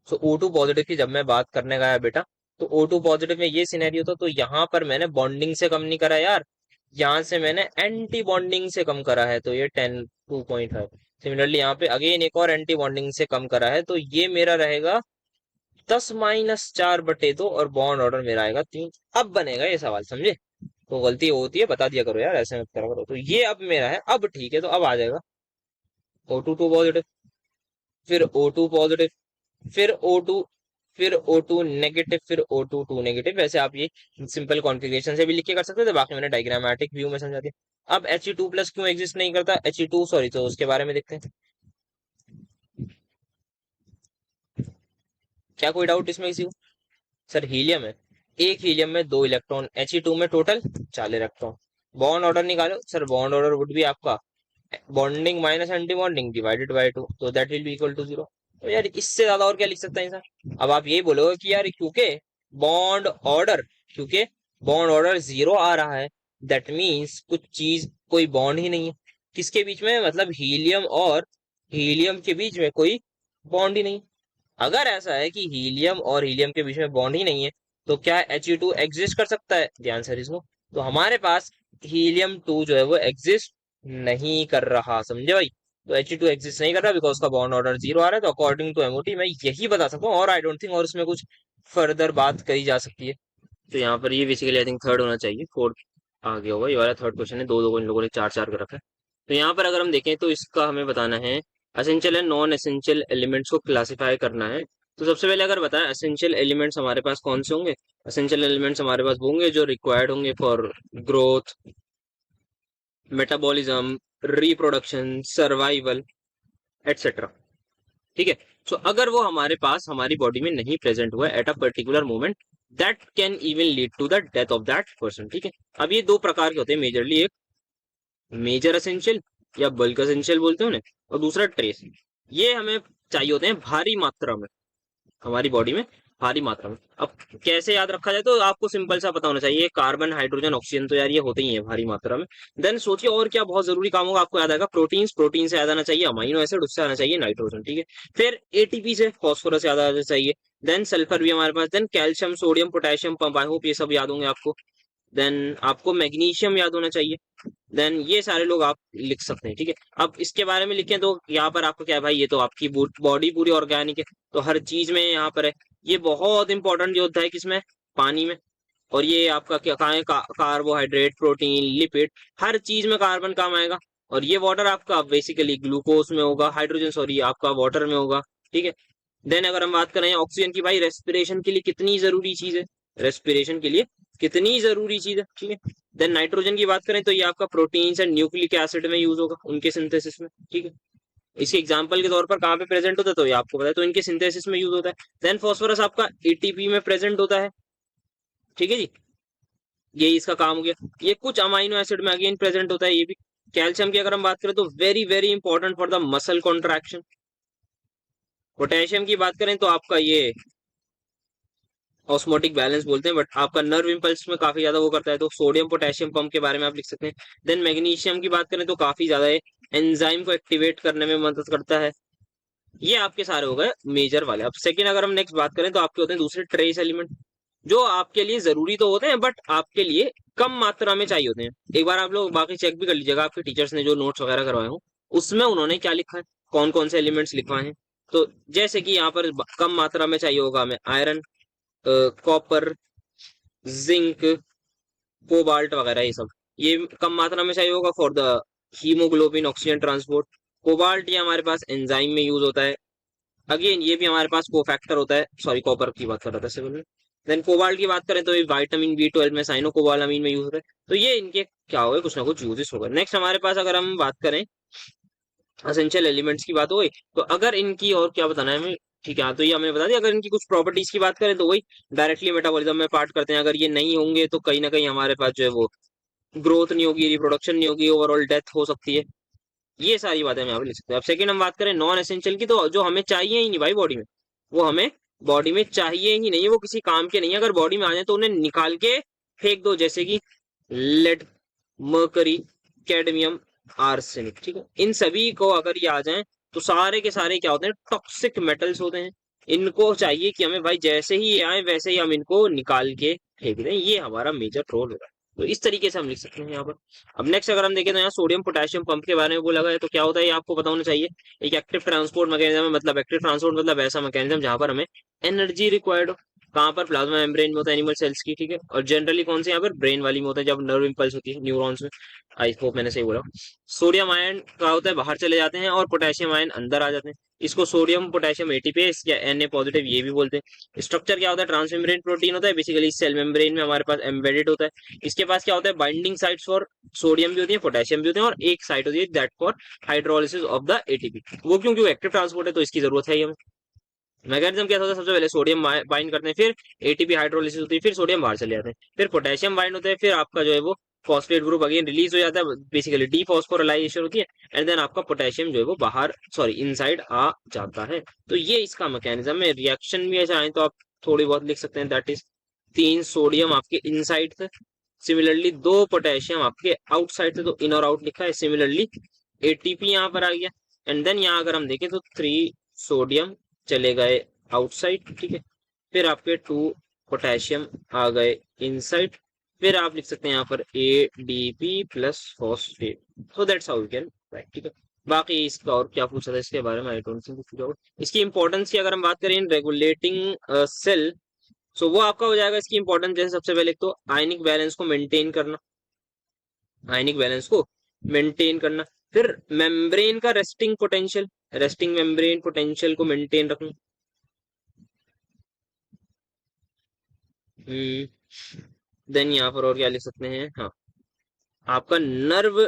सो O2 पॉजिटिव की जब मैं बात करने गया बेटा, तो O2 पॉजिटिव में ये सिनेरियो था, तो यहाँ पर मैंने बॉन्डिंग से कम नहीं करा यार, यहाँ से मैंने एंटी बॉन्डिंग से कम करा है, तो ये 10 2.5। सिमिलरली यहाँ पे अगेन एक और एंटी बॉन्डिंग से कम करा है, तो ये मेरा रहेगा 10 - 4/2, और बॉन्ड ऑर्डर मेरा आएगा 3। अब बनेगा ये सवाल, समझे? तो गलती होती है बता दिया करो यार, ऐसे मत करा करो। तो ये अब मेरा है, अब ठीक है, तो अब आ जाएगा O2 पॉजिटिव, फिर O2 पॉजिटिव, फिर O2, फिर O2 नेगेटिव, फिर O2 नेगेटिव। वैसे आप ये सिंपल कॉन्फ़िगरेशन से भी लिख के कर सकते थे, बाकी मैंने डायग्रामेटिक व्यू में समझा दिया। अब He2+ क्यों एग्जिस्ट नहीं करता? He2 सॉरी, तो उसके बारे में देखते हैं। क्या कोई डाउट इसमें किसी को? सर हीलियम है, एक हीलियम में 2 इलेक्ट्रॉन, He2 में टोटल 4 इलेक्ट्रॉन। बॉन्ड ऑर्डर निकालो सर, बॉन्ड ऑर्डर वुड भी आपका bonding minus anti bonding divided by 2, तो that will be equal to 0। तो यार इससे ज्यादा और क्या लिख सकता है इंसान? अब आप यही बोलोगे कि यार बॉन्ड ऑर्डर क्योंकि बॉन्ड ऑर्डर 0 आ रहा है, दैट मीन्स कुछ चीज कोई बॉन्ड ही नहीं है किसके बीच में, मतलब हीलियम और हीलियम के बीच में कोई बॉन्ड ही नहीं। अगर ऐसा है कि हीलियम और हीलियम के बीच में बॉन्ड ही नहीं है, तो क्या He2 एग्जिस्ट कर सकता है? The answer is no. तो हमारे पास हीलियम 2 जो है वो एग्जिस्ट नहीं कर रहा, समझे भाई? तो He2 एग्जिस्ट नहीं कर रहा बिकॉज का बॉन्ड ऑर्डर 0 आ रहा है, तो अकॉर्डिंग टू एमओटी मैं यही बता सकता हूँ, और आई डोंट थिंक और उसमें कुछ फर्दर बात करी जा सकती है। तो यहाँ पर ये बेसिकली आई थिंक थर्ड होना चाहिए, फोर्थ आ गया होगा, ये वाला थर्ड क्वेश्चन है। दो दो को इन लोगों ने चार चार कर रखा है। तो यहाँ पर अगर हम देखें तो इसका हमें बताना है essential and non essential elements को क्लासिफाई करना है। तो सबसे पहले अगर बताएं एसेंशियल एलिमेंट्स हमारे पास कौन से होंगे? एसेंशियल एलिमेंट्स हमारे पास वो होंगे जो रिक्वायर्ड होंगे for growth, metabolism, reproduction, survival, etcetera. ठीक है। सो अगर वो हमारे पास हमारी बॉडी में नहीं प्रेजेंट हुआ at a particular moment, that can even lead to the death of that person. ठीक है। अब ये दो प्रकार के होते हैं मेजरली, एक मेजर एसेंशियल या बल्क एसेंशियल बोलते हैं उन्हें, और दूसरा ट्रेस। ये हमें चाहिए होते हैं भारी मात्रा में हमारी बॉडी में, भारी मात्रा में। अब कैसे याद रखा जाए, तो आपको सिंपल सा पता होना चाहिए, कार्बन हाइड्रोजन ऑक्सीजन तो यार ये होते ही है भारी मात्रा में। देन सोचिए और क्या बहुत जरूरी काम होगा आपको, याद आएगा प्रोटीन्स, प्रोटीन से याद आना चाहिए अमाइनो एसिड, उससे आना चाहिए नाइट्रोजन। ठीक है। फिर एटीपी से फॉस्फोरस याद आना चाहिए। देन सल्फर भी हमारे पास, then calcium, sodium, potassium, pump, I hope ये सब याद होंगे आपको। देन आपको मैग्नीशियम याद होना चाहिए। देन ये सारे लोग आप लिख सकते हैं। ठीक है। अब इसके बारे में लिखें तो यहाँ पर आपको क्या है भाई, ये तो आपकी बॉडी पूरी ऑर्गेनिक है, तो हर चीज में यहाँ पर है। ये बहुत इंपॉर्टेंट योद्धा है किसमें? पानी में। और ये आपका क्या कहाँ है? कार्बोहाइड्रेट, प्रोटीन, लिपिड, हर चीज में कार्बन काम आएगा। और ये वाटर आपका बेसिकली ग्लूकोज में होगा, हाइड्रोजन सॉरी आपका वाटर में होगा। ठीक है। देन अगर हम बात करें ऑक्सीजन की, भाई रेस्पिरेशन के लिए कितनी जरूरी चीज है, रेस्पिरेशन के लिए कितनी जरूरी चीज है। ठीक है। देन नाइट्रोजन की बात करें तो ये आपका प्रोटीन्स एंड न्यूक्लिक एसिड में यूज होगा, उनके सिंथेसिस में। ठीक है। इसके एग्जांपल के तौर पर कहाँ पे प्रेजेंट होता है तो ये आपको पता है, तो इनके सिंथेसिस में यूज होता है। देन फॉस्फोरस आपका एटीपी में प्रेजेंट होता है। ठीक है जी। ये इसका काम हो गया। ये कुछ अमाइनो एसिड में अगेन प्रेजेंट होता है ये भी। कैल्शियम की अगर हम बात करें तो very very important for the muscle contraction. Potassium की बात करें तो आपका ये ऑस्मोटिक बैलेंस बोलते हैं, बट आपका नर्व इंपल्स में काफी ज्यादा वो करता है, तो सोडियम पोटेशियम पंप के बारे में आप लिख सकते हैं। देन मैग्नीशियम की बात करें तो काफी ज्यादा है, एंजाइम को एक्टिवेट करने में मदद करता है। ये आपके सारे हो गए मेजर वाले। अब सेकंड अगर हम नेक्स्ट बात करें तो आपके होते हैं दूसरे ट्रेस एलिमेंट, जो आपके लिए जरूरी तो होते हैं बट आपके लिए कम मात्रा में चाहिए होते हैं। एक बार आप लोग बाकी चेक भी कर लीजिएगा, आपके टीचर्स ने जो नोट्स वगैरह करवाए हो उसमें उन्होंने क्या लिखा है, कौन कौन से एलिमेंट्स लिखवाए हैं। तो जैसे कि यहाँ पर कम मात्रा में चाहिए होगा हमें आयरन, कॉपर, जिंक, कोबाल्ट वगैरह ये सब। ये कम मात्रा में चाहिए होगा for the haemoglobin oxygen transport. Cobalt ये हमारे पास एंजाइम में यूज होता है। अगेन ये भी हमारे पास कोफैक्टर होता है, सॉरी कॉपर की बात कर रहा था सिविल में। देन कोबाल्ट की बात करें तो ये विटामिन बी 12 में साइनो कोबालामीन में यूज होता है। तो ये इनके क्या होगा, कुछ ना कुछ यूजेस होगा। नेक्स्ट हमारे पास अगर हम बात करें असेंशियल एलिमेंट्स की बात हो गई, तो अगर इनकी और क्या बताना है हमें, ठीक है हाँ, तो ये हमने बता दिया। अगर इनकी कुछ प्रॉपर्टीज की बात करें तो वही डायरेक्टली मेटाबॉलिज्म में पार्ट करते हैं। अगर ये नहीं होंगे तो कहीं ना कहीं हमारे पास जो है वो ग्रोथ नहीं होगी, रिप्रोडक्शन नहीं होगी, ओवरऑल डेथ हो सकती है। ये सारी बातें हम यहाँ पे लिख सकते हैं। अब सेकंड हम बात करें नॉन एसेंशियल की, तो जो हमें चाहिए ही नहीं भाई बॉडी में, वो हमें बॉडी में चाहिए ही नहीं है, वो किसी काम के नहीं है। अगर बॉडी में आ जाए तो उन्हें निकाल के फेंक दो, जैसे कि लेड, मर्करी, कैडमियम, आर्सेनिक। ठीक है, इन सभी को अगर ये आ जाएं तो सारे के सारे क्या होते हैं, टॉक्सिक मेटल्स होते हैं। इनको चाहिए कि हमें भाई जैसे ही ये आए वैसे ही हम इनको निकाल के फेंक दें। ये हमारा मेजर रोल होगा। तो इस तरीके से हम लिख सकते हैं यहाँ पर। अब नेक्स्ट अगर हम देखें तो यहाँ सोडियम पोटेशियम पंप के बारे में बोला गया है, तो क्या होता है ये आपको पता होना चाहिए। एक एक्टिव ट्रांसपोर्ट मैकेनिज्म है, मतलब एक्टिव ट्रांसपोर्ट मतलब ऐसा मैकेनिज्म जहां पर हमें एनर्जी रिक्वायर्ड हो। कहाँ पर, प्लाज्मा मेम्ब्रेन में होता है एनिमल सेल्स की, ठीक है। और जनरली कौन से यहाँ पर ब्रेन वाली में होता है, जब नर्व इंपल्स होती है न्यूरॉन्स में। आई होप मैंने सही बोला। सोडियम आयन क्या होता है, बाहर चले जाते हैं, और पोटेशियम आयन अंदर आ जाते हैं। इसको सोडियम पोटेशियम एटीपीएस या Na पॉजिटिव ये भी बोलते हैं। स्ट्रक्चर क्या होता है, ट्रांसमेम्ब्रेन प्रोटीन होता है, बेसिकली सेल मेम्ब्रेन में हमारे पास एम्बेडेड होता है। इसके पास क्या होता है, बाइंडिंग साइट्स फॉर सोडियम भी होती है, पोटेशियम भी होते हैं, और एक साइट होती है that for hydrolysis of the ATP. वो क्यों, क्यों एक्टिव ट्रांसपोर्ट है तो इसकी जरूरत है हमें। मैकेनिज्म क्या होता है, सबसे पहले सोडियम बाइंड करते हैं, फिर एटीपी हाइड्रोलिसिस होती है, फिर सोडियम बाहर चले जाते हैं, फिर पोटेशियम बाइंड होता है, फिर आपका जो है वो फॉस्फेट ग्रुप अगेन रिलीज हो जाता है, बेसिकली डीफॉस्फोराइलेशन होती है, एंड देन आपका पोटेशियम जो है वो बाहर, सॉरी इनसाइड आ जाता है। तो ये इसका मैकेनिज्म है। रिएक्शन भी चाहें तो आप थोड़ी बहुत लिख सकते हैं, दैट इज 3 सोडियम आपके इनसाइड थे, सिमिलरली 2 पोटेशियम आपके आउटसाइड थे, तो इन और आउट लिखा है। सिमिलरली एटीपी यहाँ पर आ गया, एंड देन यहाँ अगर हम देखें तो 3 सोडियम चले गए आउटसाइड, ठीक है। फिर आपके 2 पोटेशियम आ गए इनसाइड, फिर आप लिख सकते हैं यहाँ पर ADP plus phosphate. So that's how you can write, ठीक है। बाकी इसका और क्या पूछा था इसके बारे में, आई डोंट थिंक पूछा होगा। इसकी इंपॉर्टेंस की अगर हम बात करें, रेगुलेटिंग सेल, सो वो आपका हो जाएगा इसकी इंपॉर्टेंस। जैसे सबसे पहले तो आयनिक बैलेंस को मेंटेन करना, आयनिक बैलेंस को मेंटेन करना। फिर मेम्ब्रेन का resting potential, resting membrane potential को मेंटेन रखना। देन यहाँ पर और क्या लिख सकते हैं, हाँ आपका नर्व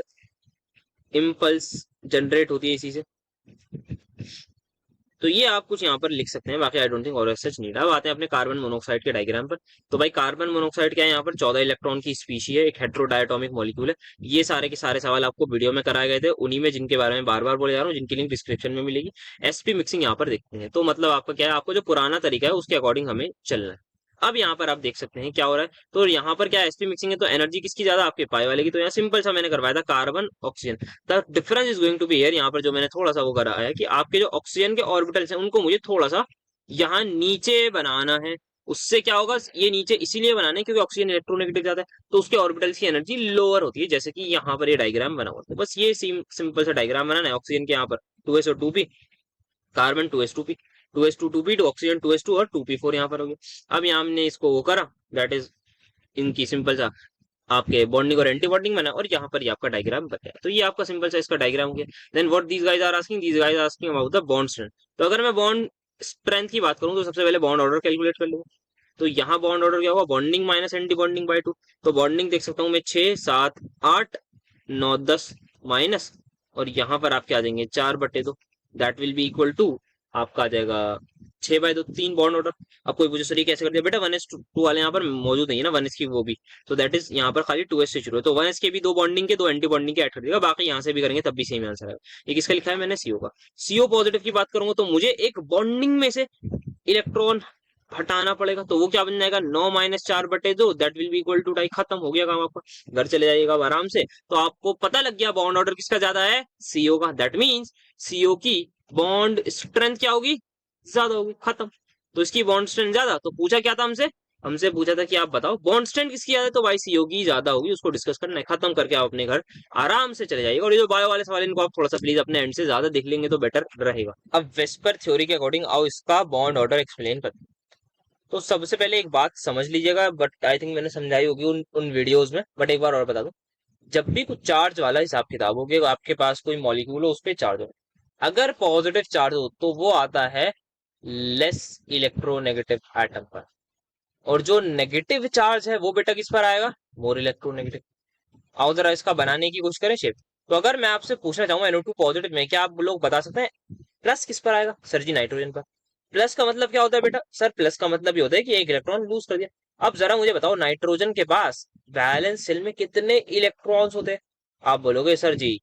इम्पल्स जनरेट होती है इसी से। तो ये आप कुछ यहाँ पर लिख सकते हैं, बाकी आई डोंट थिंक और सच नीड। अब आते हैं अपने कार्बन मोनोऑक्साइड के डायग्राम पर। तो भाई कार्बन मोनोऑक्साइड क्या है, यहाँ पर 14 इलेक्ट्रॉन की स्पीशी है, एक हेट्रोडायटोमिक मॉलिक्यूल है। ये सारे के सारे सवाल आपको वीडियो में कराए गए थे, उन्हीं में जिनके बारे में बार बार बोले जा रहा हूँ, जिनकी लिंक डिस्क्रिप्शन में मिलेगी। एसपी मिक्सिंग यहाँ पर देखते हैं, तो मतलब आपका क्या है, आपको जो पुराना तरीका है उसके अकॉर्डिंग हमें चलना है। अब यहाँ पर आप देख सकते हैं क्या हो रहा है, तो यहाँ पर क्या एसपी मिक्सिंग है, तो एनर्जी किसकी ज्यादा, आपके पाई वाले की। तो यहाँ सिंपल सा मैंने करवाया था carbon oxygen. The difference is going to be here, यहाँ पर जो मैंने थोड़ा सा वो करा है कि आपके जो ऑक्सीजन के ऑर्बिटल्स हैं उनको मुझे थोड़ा सा यहाँ नीचे बनाना है। उससे क्या होगा, ये नीचे इसीलिए बनाना है क्योंकि ऑक्सीजन इलेक्ट्रोनेगेटिव जाता है, तो उसके ऑर्बिटल्स की एनर्जी लोअर होती है, जैसे कि यहाँ पर ये डायग्राम बना हुआ है। तो बस ये सिंपल सा डायग्राम बनाना है। ऑक्सीजन के यहाँ पर 2s और 2p, carbon 2s2p, 2s2 2p to oxygen 2s2 और 2p4 यहाँ पर हो गया। अब यहाँ हमने इसको वो करा, दैट इज इनकी सिंपल सा आपके बॉन्डिंग और एंटी बॉन्डिंग बना, और यहाँ पर ये आपका डायग्राम बन गया। तो ये आपका सिंपल सा इसका डायग्राम हो गया। Then what these guys are asking, these guys are asking about the bond strength. तो अगर मैं बॉन्ड स्ट्रेंथ की बात करूं तो सबसे पहले बॉन्ड ऑर्डर कैलकुलेट कर लूंगा। तो यहाँ बॉन्ड ऑर्डर क्या होगा, bonding minus anti bonding by 2। तो बॉन्डिंग देख सकता हूँ मैं 6 7 8 9 10 माइनस, और यहाँ पर आपके आ जाएंगे 4/2, that will be equal to आपका आ जाएगा 6/2 3 बॉन्ड ऑर्डर। अब कोई पूछे सर ये कैसे कर दिया, बेटा 1s2 वाले यहाँ पर मौजूद नहीं है ना, 1s की वो भी, तो दैट इज यहाँ पर खाली 2s से शुरू है, तो 1s के भी 2 बॉन्डिंग के 2 एंटी बॉन्डिंग के ऐड कर देगा, बाकी यहाँ से भी करेंगे तब भी सेम आंसर आएगा। ये किसका लिखा है मैंने, सीओ का। सीओ पॉजिटिव की बात करूंगा तो मुझे एक बॉन्डिंग में से इलेक्ट्रॉन हटाना पड़ेगा, तो वो क्या बन जाएगा 9-4/2, that will be equal to डाई। खत्म हो गया काम आपका, घर चले जाइएगा अब आराम से। तो आपको पता लग गया बॉन्ड ऑर्डर किसका ज्यादा है, सीओ का। दैट मीन्स सीओ की बॉन्ड स्ट्रेंथ क्या होगी, ज्यादा होगी। खत्म। तो इसकी बॉन्ड स्ट्रेंथ ज्यादा, तो पूछा क्या था हमसे, हमसे पूछा था कि आप बताओ बॉन्ड स्ट्रेंथ किसकी ज्यादा है, तो भाई सीओ की ज्यादा होगी, उसको डिस्कस करना है। खत्म करके आप अपने घर आराम से चले जाइएगा। और ये जो बायो वाले सवाल इनको आप थोड़ा सा प्लीज अपने एंड से ज्यादा देख लेंगे तो बेटर रहेगा। अब वेस्पर थ्योरी के अकॉर्डिंग आओ इसका बॉन्ड ऑर्डर एक्सप्लेन कर। तो सबसे पहले एक बात समझ लीजिएगा, बट आई थिंक मैंने समझाई होगी उन वीडियोस में, बट एक बार और बता दूं। जब भी कुछ चार्ज वाला हिसाब किताब हो, कि आपके पास कोई मॉलिक्यूल हो उस पर चार्ज हो, अगर पॉजिटिव चार्ज हो तो वो आता है लेस इलेक्ट्रोनेगेटिव एटम पर, और जो नेगेटिव चार्ज है वो बेटा किस पर आएगा, मोर इलेक्ट्रोनेगेटिव। आओ जरा इसका बनाने की कोशिश करें शेप। तो अगर मैं आपसे पूछना चाहूंगा NO2 पॉजिटिव में, क्या आप लोग बता सकते हैं प्लस किस पर आएगा, सर जी नाइट्रोजन पर। प्लस का मतलब क्या होता है बेटा, सर प्लस का मतलब ये होता है कि एक इलेक्ट्रॉन लूज कर दिया। अब जरा मुझे बताओ नाइट्रोजन के पास वैलेंस शेल में कितने इलेक्ट्रॉन्स होते हैं, आप बोलोगे सर जी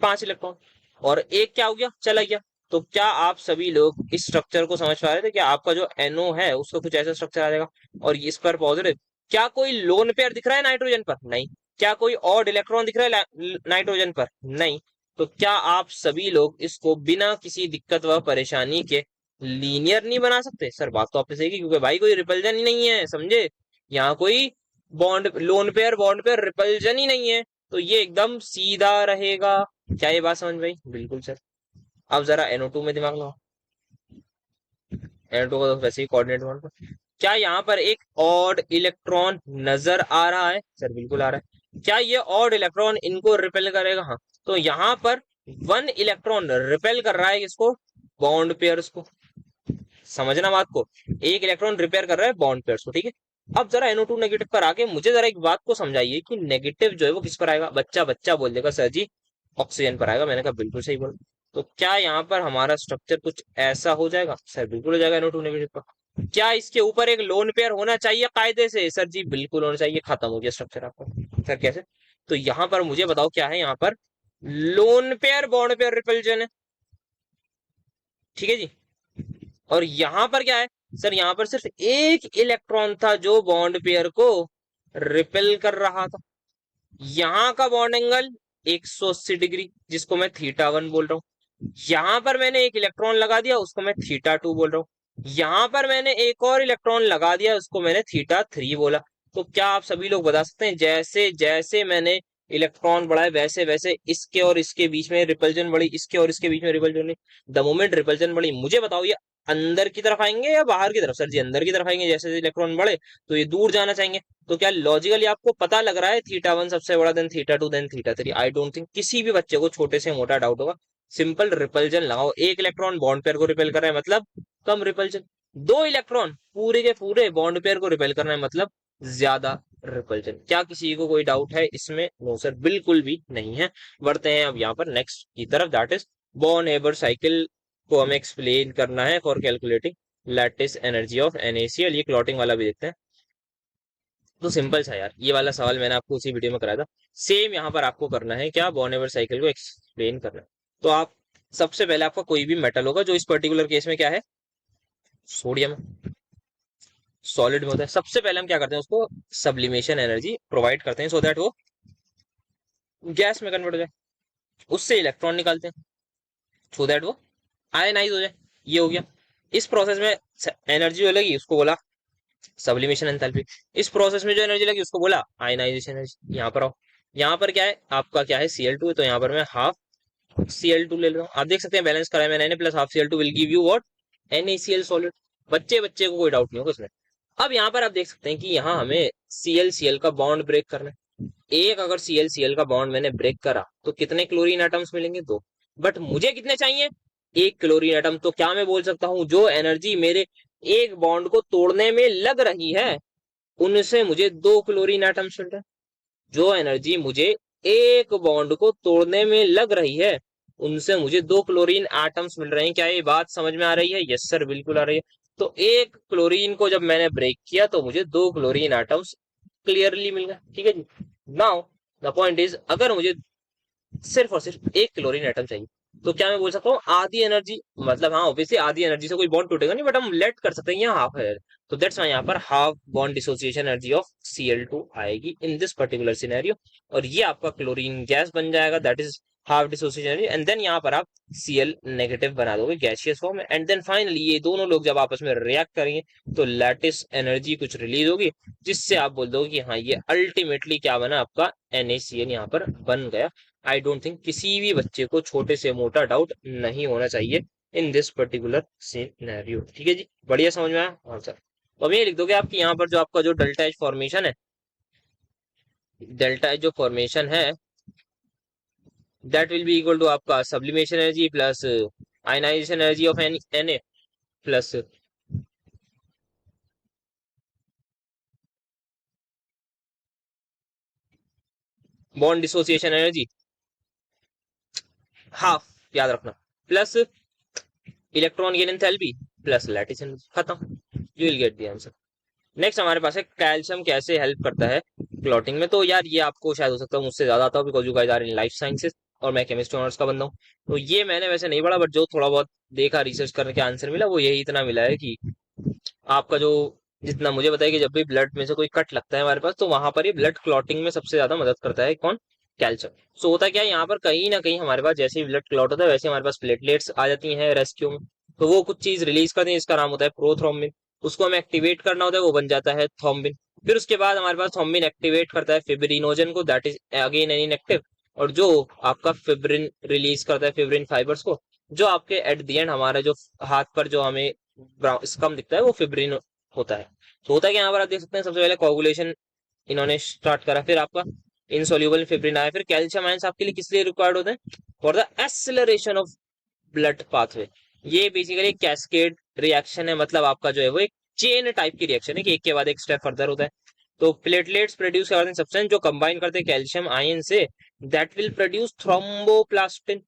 5 इलेक्ट्रॉन, और एक क्या हो गया, चला गया। तो क्या आप सभी लोग इस स्ट्रक्चर को समझ पा रहे थे कि आपका जो NO है उसका कुछ ऐसा स्ट्रक्चर आ जाएगा, और इस पर पॉजिटिव। क्या कोई लोन पेयर दिख रहा है नाइट्रोजन पर, नहीं। क्या कोई और इलेक्ट्रॉन दिख रहा है नाइट्रोजन पर, नहीं। तो क्या आप सभी लोग इसको बिना किसी दिक्कत व परेशानी के लीनियर नहीं बना सकते, सर बात तो आपने सही की, क्योंकि भाई कोई रिपल्जन ही नहीं है, समझे। यहाँ कोई bond lone pair bond pair repulsion ही नहीं है, तो ये एकदम सीधा रहेगा। क्या ये बात समझ भाई, बिल्कुल सर। अब जरा NO2 में दिमाग लगाओ। NO2 का तो वैसे ही कोऑर्डिनेट बॉन्ड पर, क्या यहाँ पर एक ऑड इलेक्ट्रॉन नजर आ रहा है, सर बिल्कुल आ रहा है। क्या ये ऑड इलेक्ट्रॉन इनको रिपेल करेगा, हाँ। तो यहाँ पर 1 इलेक्ट्रॉन रिपेल कर रहा है किसको, बॉन्ड पेयर्स को। समझना बात को, एक इलेक्ट्रॉन रिपेयर कर रहा है बॉन्ड पेयर्स को, ठीक है। अब जरा NO2 नेगेटिव पर आके मुझे जरा एक बात को समझाइए कि नेगेटिव जो है वो किस पर आएगा। बच्चा बच्चा बोल देगा सर जी ऑक्सीजन पर आएगा, मैंने कहा बिल्कुल सही बोला। तो क्या यहाँ पर हमारा स्ट्रक्चर कुछ ऐसा हो जाएगा, सर बिल्कुल हो जाएगा NO2 नेगेटिव पर। क्या इसके ऊपर एक लोन पेयर होना चाहिए कायदे से, सर जी बिल्कुल होना चाहिए। खत्म हो गया स्ट्रक्चर आपका, सर कैसे। तो यहाँ पर मुझे बताओ क्या है, यहाँ पर loan pair bond pair repulsion है, ठीक है जी। और यहाँ पर क्या है, सर यहाँ पर सिर्फ एक इलेक्ट्रॉन था जो बॉन्ड पेयर को रिपेल कर रहा था। यहाँ का बॉन्ड एंगल 180 डिग्री, जिसको मैं θ1 बोल रहा हूँ। यहाँ पर मैंने एक इलेक्ट्रॉन लगा दिया, उसको मैं θ2 बोल रहा हूँ। यहाँ पर मैंने एक और इलेक्ट्रॉन लगा दिया, उसको मैंने θ3 बोला। तो क्या आप सभी लोग बता सकते हैं, जैसे जैसे मैंने इलेक्ट्रॉन बढ़ाए वैसे वैसे इसके और इसके बीच में रिपल्जन बढ़ी, इसके और इसके बीच में रिपल्जन बढ़ी। द मोमेंट रिपल्जन बढ़ी, मुझे बताओ ये अंदर की तरफ आएंगे या बाहर की तरफ, सर जी अंदर की तरफ आएंगे। जैसे जैसे इलेक्ट्रॉन बढ़े तो ये दूर जाना चाहेंगे। तो क्या लॉजिकली आपको पता लग रहा है θ1 सबसे बड़ा, then θ2 then θ3। I don't think किसी भी बच्चे को छोटे से मोटा डाउट होगा। सिंपल रिपल्जन लगाओ, एक इलेक्ट्रॉन बॉन्ड पेयर को रिपेल कर रहा है मतलब कम रिपल्जन, 2 इलेक्ट्रॉन पूरे के पूरे बॉन्ड पेयर को रिपेल करना है मतलब ज्यादा रिपल्जन। क्या किसी को कोई डाउट है इसमें, नो सर बिल्कुल भी नहीं है। बढ़ते हैं अब यहाँ पर नेक्स्ट की तरफ, that is Born Haber cycle को हमें एक्सप्लेन करना है for calculating lattice energy of NaCl। ये क्लॉटिंग वाला भी देखते हैं। तो सिंपल सा यार, ये वाला सवाल मैंने आपको उसी वीडियो में कराया था, सेम यहाँ पर आपको करना है क्या, बॉर्न हेबर साइकिल को एक्सप्लेन करना है। तो आप सबसे पहले आपका कोई भी मेटल होगा जो इस पर्टिकुलर केस में क्या है, सोडियम सॉलिड में होता है। सबसे पहले हम क्या करते हैं, उसको सब्लिमेशन एनर्जी प्रोवाइड करते हैं सो दैट वो गैस में कन्वर्ट हो जाए। उससे इलेक्ट्रॉन निकालते हैं सो दैट वो आयनाइज हो जाए। ये हो गया। इस प्रोसेस में एनर्जी लगी, उसको बोला सब्लिमेशन एंथैल्पी। इस प्रोसेस में जो एनर्जी लगी उसको बोला आयनाइजेशन एनर्जी। यहाँ पर आओ, यहाँ पर क्या है आपका, क्या है Cl2 है, तो यहाँ पर मैं हाफ Cl2 ले लेता हूँ। आप देख सकते हैं बैलेंस कराया मैंने, plus half Cl2 will give you what, NaCl solid. बच्चे बच्चे को कोई डाउट नहीं होगा इसमें। अब यहाँ पर आप देख सकते हैं कि यहाँ हमें Cl का बॉन्ड ब्रेक करना है। एक अगर Cl का बॉन्ड मैंने ब्रेक करा तो कितने क्लोरीन एटम्स मिलेंगे, 2। बट मुझे कितने चाहिए, 1 क्लोरीन एटम। तो क्या मैं बोल सकता हूँ जो एनर्जी मेरे एक बॉन्ड को तोड़ने में लग रही है उनसे मुझे 2 क्लोरीन एटम मिल रहे हैं। जो एनर्जी मुझे एक बॉन्ड को तोड़ने में लग रही है उनसे मुझे 2 क्लोरीन एटम्स मिल रहे हैं। क्या ये बात समझ में आ रही है? यस सर, बिल्कुल आ रही है। तो एक क्लोरीन को जब मैंने ब्रेक किया तो मुझे 2 क्लोरीन एटम्स क्लियरली मिल गए। ठीक है जी। नाउ द पॉइंट इज, अगर मुझे सिर्फ और सिर्फ एक क्लोरीन एटम चाहिए तो क्या मैं बोल सकता हूँ आधी एनर्जी, मतलब हाँ ऑब्वियसली आधी एनर्जी से कोई बॉन्ड टूटेगा नहीं, बट हम लेट कर सकते हैं यहाँ हाफ है। तो दैट्स वाई यहाँ पर half bond dissociation energy of Cl2 आएगी इन दिस पर्टिकुलर सिनेरियो, और ये आपका क्लोरीन गैस बन जाएगा, that is half dissociation energy. And then यहाँ पर आप Cl नेगेटिव बना दोगे गैसियस फॉर्म में, एंड देन फाइनली ये दोनों लोग जब आपस में रिएक्ट करेंगे तो लैटिस एनर्जी कुछ रिलीज होगी, जिससे आप बोल दोगे कि हाँ ये अल्टीमेटली क्या बना, आपका NaCl यहाँ पर बन गया। आई डोंट थिंक किसी भी बच्चे को छोटे से मोटा डाउट नहीं होना चाहिए इन दिस पर्टिकुलर सिनेरियो। ठीक है जी, बढ़िया समझ में आया? हाँ सर। तो अब ये लिख दोगे आपकी यहाँ पर जो आपका जो डेल्टा एच फॉर्मेशन है, डेल्टा एच जो फॉर्मेशन है that will be equal to आपका sublimation energy plus ionisation energy of Na plus bond dissociation energy half, याद रखना, plus electron gain enthalpy plus lattice energy. खत्म, you will get the answer. Next हमारे पास है कैल्शियम कैसे हेल्प करता है क्लॉटिंग में। तो यार ये आपको शायद हो सकता है मुझसे ज्यादा आता हो, because you guys are in life sciences और मैं केमिस्ट्री ऑनर्स का बंदा हूँ। तो ये मैंने वैसे नहीं पढ़ा, बट जो थोड़ा बहुत देखा रिसर्च करने के आंसर मिला वो यही इतना मिला है कि आपका जो, जितना मुझे बताया कि जब भी ब्लड में से कोई कट लगता है हमारे पास तो वहां पर ये ब्लड क्लॉटिंग में सबसे ज्यादा मदद करता है। कौन? कैल्शियम। सो होता क्या है यहाँ पर कहीं ना कहीं हमारे पास जैसे ही ब्लड क्लॉट होता है वैसे हमारे पास प्लेटलेट्स आ जाती हैं रेस्क्यू में, तो वो कुछ चीज रिलीज करते हैं, इसका नाम होता है प्रोथ्रोम्बिन। उसको हमें एक्टिवेट करना होता है, वो बन जाता है थ्रोम्बिन। फिर उसके बाद हमारे पास थ्रोम्बिन एक्टिवेट करता है फिब्रिनोजन को, that is again an inactive, और जो आपका फिब्रिन रिलीज करता है फिब्रिन फाइबर्स को, जो आपके एट द एंड हमारे जो हाथ पर जो हमें स्कम दिखता है वो फिब्रिन होता है। तो होता है कि यहाँ पर आप देख सकते हैं सबसे पहले कोगुलेशन इन्होंने स्टार्ट करा, फिर आपका इनसोल्यूबल फिब्रिन आया, फिर कैल्शियम आयंस आपके लिए किस लिए रिक्वायर्ड होते हैं? For the acceleration of blood pathway. ये बेसिकली कैस्केड रिएक्शन है, मतलब आपका जो है वो एक चेन टाइप की रिएक्शन है कि एक के बाद एक स्टेप फर्दर होता है। तो प्लेटलेट्स प्रोड्यूस करते हैं सब्सटेंस जो कंबाइन करते हैं कैल्शियम आयन से, that will produce thromboplastin,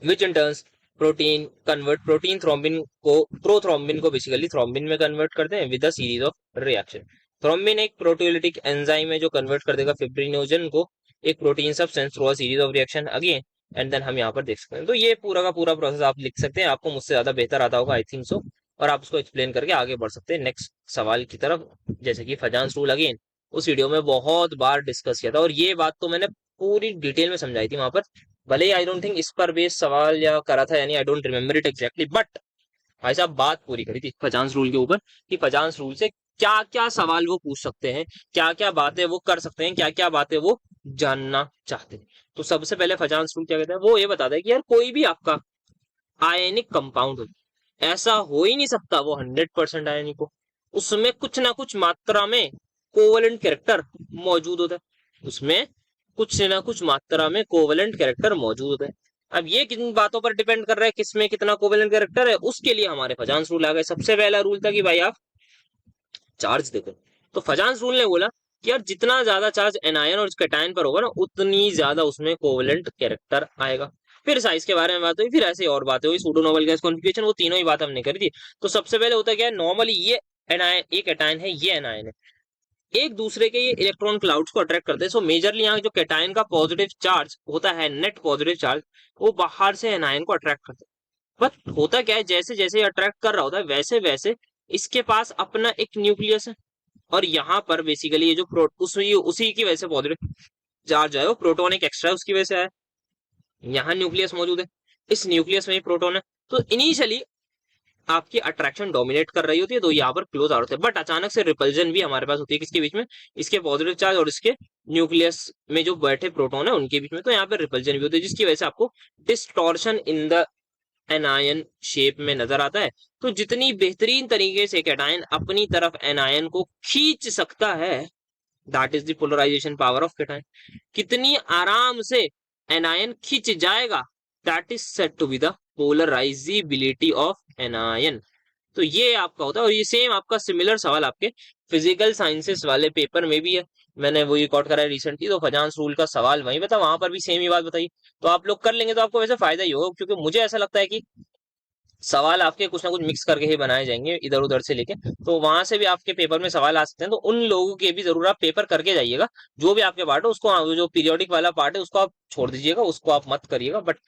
which in turns protein convert protein thrombin को प्रोथ्रोम्बिन को बेसिकली थ्रोम्बिन में कन्वर्ट करते हैं with a series of reaction. Thrombin एक प्रोटियोलिटिक एंजाइम है जो कन्वर्ट कर देगा फिब्रिनोजन को एक protein substance through a series of reaction again, and then हम यहाँ पर देख सकते हैं। तो ये पूरा का पूरा प्रोसेस आप लिख सकते हैं, आपको मुझसे ज्यादा बेहतर आता होगा आई थिंक सो, और आप उसको एक्सप्लेन करके आगे बढ़ सकते हैं नेक्स्ट सवाल की तरफ। जैसे कि फजांस रूल अगेन उस वीडियो में बहुत बार डिस्कस किया था, और ये बात तो मैंने पूरी डिटेल में समझाई थी वहां पर, भले ही आई डोंट थिंक इस पर बेस सवाल या करा था, यानी I don't remember it exactly, but भाई साहब बात पूरी करी थी फजांस रूल के ऊपर कि फजांस रूल से क्या क्या सवाल वो पूछ सकते हैं, क्या क्या बातें वो कर सकते हैं, क्या क्या बातें वो जानना चाहते हैं। तो सबसे पहले फजांस रूल क्या कहता है, वो ये बताता है कि यार कोई भी आपका आयनिक कंपाउंड हो, ऐसा हो ही नहीं सकता वो 100% आयनिक हो, उसमें कुछ ना कुछ मात्रा में कोवलेंट कैरेक्टर मौजूद होता है, उसमें कुछ ना कुछ मात्रा में कोवलेंट कैरेक्टर मौजूद होता है। अब ये किन बातों पर डिपेंड कर रहा है किसमें कितना कोवलेंट कैरेक्टर है, उसके लिए हमारे फजांस रूल आ गए। सबसे पहला रूल था कि भाई आप चार्ज देखो, तो फजांस रूल ने बोला कि यार जितना ज्यादा चार्ज एनायन और कैटायन पर होगा ना उतनी ज्यादा उसमें कोवलेंट कैरेक्टर आएगा। फिर साइज के बारे में बात हुई, फिर ऐसे और बातें हुई, सूडो नोबल गैस कॉन्फ़िगरेशन, वो तीनों ही बात हमने करी थी। तो सबसे पहले होता क्या है, नॉर्मली ये एनायन एक एटायन है, ये एनायन है, एक दूसरे के ये इलेक्ट्रॉन क्लाउड्स को अट्रैक्ट करते हैं। सो मेजरली यहाँ जो कैटायन का पॉजिटिव चार्ज होता है, नेट पॉजिटिव चार्ज, वो बाहर से एनायन को अट्रैक्ट करते हैं। बट होता क्या है, जैसे जैसे अट्रैक्ट कर रहा होता है वैसे वैसे इसके पास अपना एक न्यूक्लियस है, और यहाँ पर बेसिकली ये जो उसी की वजह से पॉजिटिव चार्ज है, वो प्रोटोन एक एक्स्ट्रा उसकी वजह से आया। यहाँ न्यूक्लियस मौजूद है, इस न्यूक्लियस में ही प्रोटोन है, तो इनिशियली आपकी अट्रैक्शन डोमिनेट कर रही होती है, तो यहाँ पर क्लोज आउट होते हैं। बट अचानक से रिपल्जन भी हमारे पास होती है, किसके बीच में? इसके पॉजिटिव चार्ज और इसके न्यूक्लियस में जो बैठे प्रोटोन है उनके बीच में, तो यहाँ पर रिपल्जन भी होती है, जिसकी वजह से आपको distortion in the anion shape में नजर आता है। तो जितनी बेहतरीन तरीके से कैटायन अपनी तरफ एनायन को खींच सकता है, that is the polarization power of cation. कितनी आराम से एनायन खींच जाएगा, that is said to be the polarizability of anion. तो ये आपका होता है, और ये सेम आपका सिमिलर सवाल आपके फिजिकल साइंसेस वाले पेपर में भी है। मैंने वो रिकॉर्ड करा है रिसेंटली, तो फजांस रूल का सवाल वहीं पे था, वहां पर भी सेम ही बात बताई। तो आप लोग कर लेंगे तो आपको वैसे फायदा ही होगा, क्योंकि मुझे ऐसा लगता है कि सवाल आपके कुछ ना कुछ मिक्स करके ही बनाए जाएंगे इधर उधर से लेके, तो वहां से भी आपके पेपर में सवाल आ सकते हैं। तो उन लोगों के भी जरूर आप पेपर करके जाइएगा। जो भी आपके पार्ट है उसको, जो पीरियोडिक वाला पार्ट है उसको आप छोड़ दीजिएगा, उसको आप मत करिएगा, बट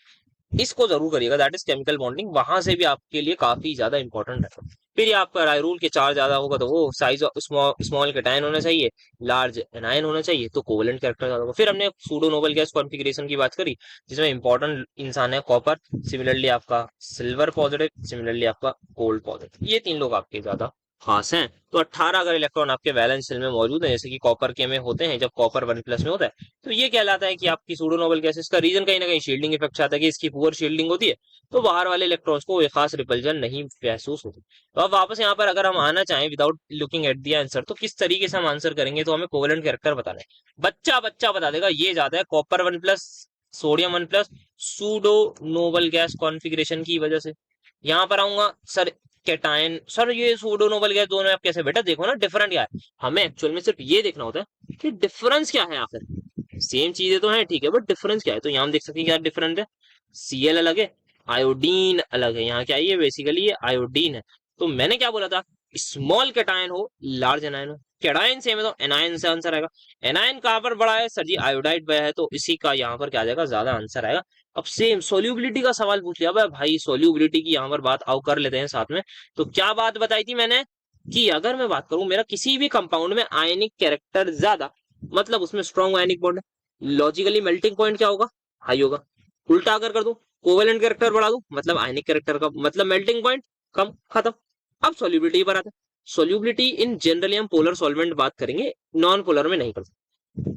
इसको जरूर करिएगा, दैट इज केमिकल बॉन्डिंग। वहां से भी आपके लिए काफी ज्यादा इंपॉर्टेंट है। फिर ये आपका राय रूल के चार ज्यादा होगा तो वो साइज स्मॉल स्मॉल कैटायन होना चाहिए, लार्ज एनायन होना चाहिए, तो कोवेलेंट कैरेक्टर ज्यादा होगा। फिर हमने सूडो नोबल गैस कॉन्फ़िगरेशन की बात करी, जिसमें इंपॉर्टेंट इंसान है कॉपर, सिमिलरली आपका सिल्वर पॉजिटिव, सिमिलरली आपका गोल्ड पॉजिटिव, ये तीन लोग आपके ज्यादा खास हैं। तो 18 अगर इलेक्ट्रॉन आपके वैलेंस शेल में मौजूद है, जैसे कि कॉपर के में होते हैं, जब कॉपर 1+ में होता है, तो ये कहलाता है कि आपकी सूडो नोबल गैसेस का रीजन कहीं ना कहीं शील्डिंग इफेक्ट चाहता है कि इसकी पुअर शील्डिंग होती है, तो बाहर वाले इलेक्ट्रॉन्स को कोई खास रिपल्जन नहीं महसूस होती। तो अब वापस यहाँ पर अगर हम आना चाहें without looking at the answer, तो किस तरीके से हम आंसर करेंगे, तो हमें कोवेलेंट कैरेक्टर बताना है। बच्चा बच्चा बता देगा, ये ज्यादा है copper 1+, sodium 1+, pseudo noble gas configuration की वजह से। यहाँ पर आऊंगा सर, कैटायन सर ये सूडो नोबल गैस दोनों आप कैसे, बेटा देखो ना डिफरेंट क्या है, हमें एक्चुअल में सिर्फ ये देखना होता है कि डिफरेंस क्या है आखिर। सेम चीजें तो हैं ठीक है, बट डिफरेंस क्या है, तो यहाँ हम देख सकते हैं क्या डिफरेंस है। Cl अलग है, आयोडीन अलग है। यहाँ क्या है, ये बेसिकली ये आयोडीन है। तो मैंने क्या बोला था, स्मॉल कैटायन हो लार्ज एनायन हो, कैटायन सेम है तो एनायन से आंसर आएगा। एनायन कहाँ पर बड़ा है सर जी, आयोडाइड बड़ा है, तो इसी का यहाँ पर क्या आ जाएगा, ज्यादा आंसर आएगा। अब सेम सोल्यूबिलिटी का सवाल पूछ लिया भाई, सोल्यूबिलिटी की यहाँ पर बात आओ कर लेते हैं साथ में। तो क्या बात बताई थी मैंने, कि अगर मैं बात करूं मेरा किसी भी कंपाउंड में आयनिक कैरेक्टर ज्यादा, मतलब उसमें स्ट्रॉन्ग आयनिक बॉन्ड है, लॉजिकली मेल्टिंग पॉइंट क्या होगा, हाई होगा। उल्टा अगर कर दूं, कोवेलेंट कैरेक्टर बढ़ा दूं, मतलब आयनिक कैरेक्टर का मतलब मेल्टिंग पॉइंट कम, खत्म। अब सोल्यूबिलिटी पर आते हैं। सोल्यूबिलिटी इन जनरली हम पोलर सॉल्वेंट बात करेंगे, नॉन पोलर में नहीं करते।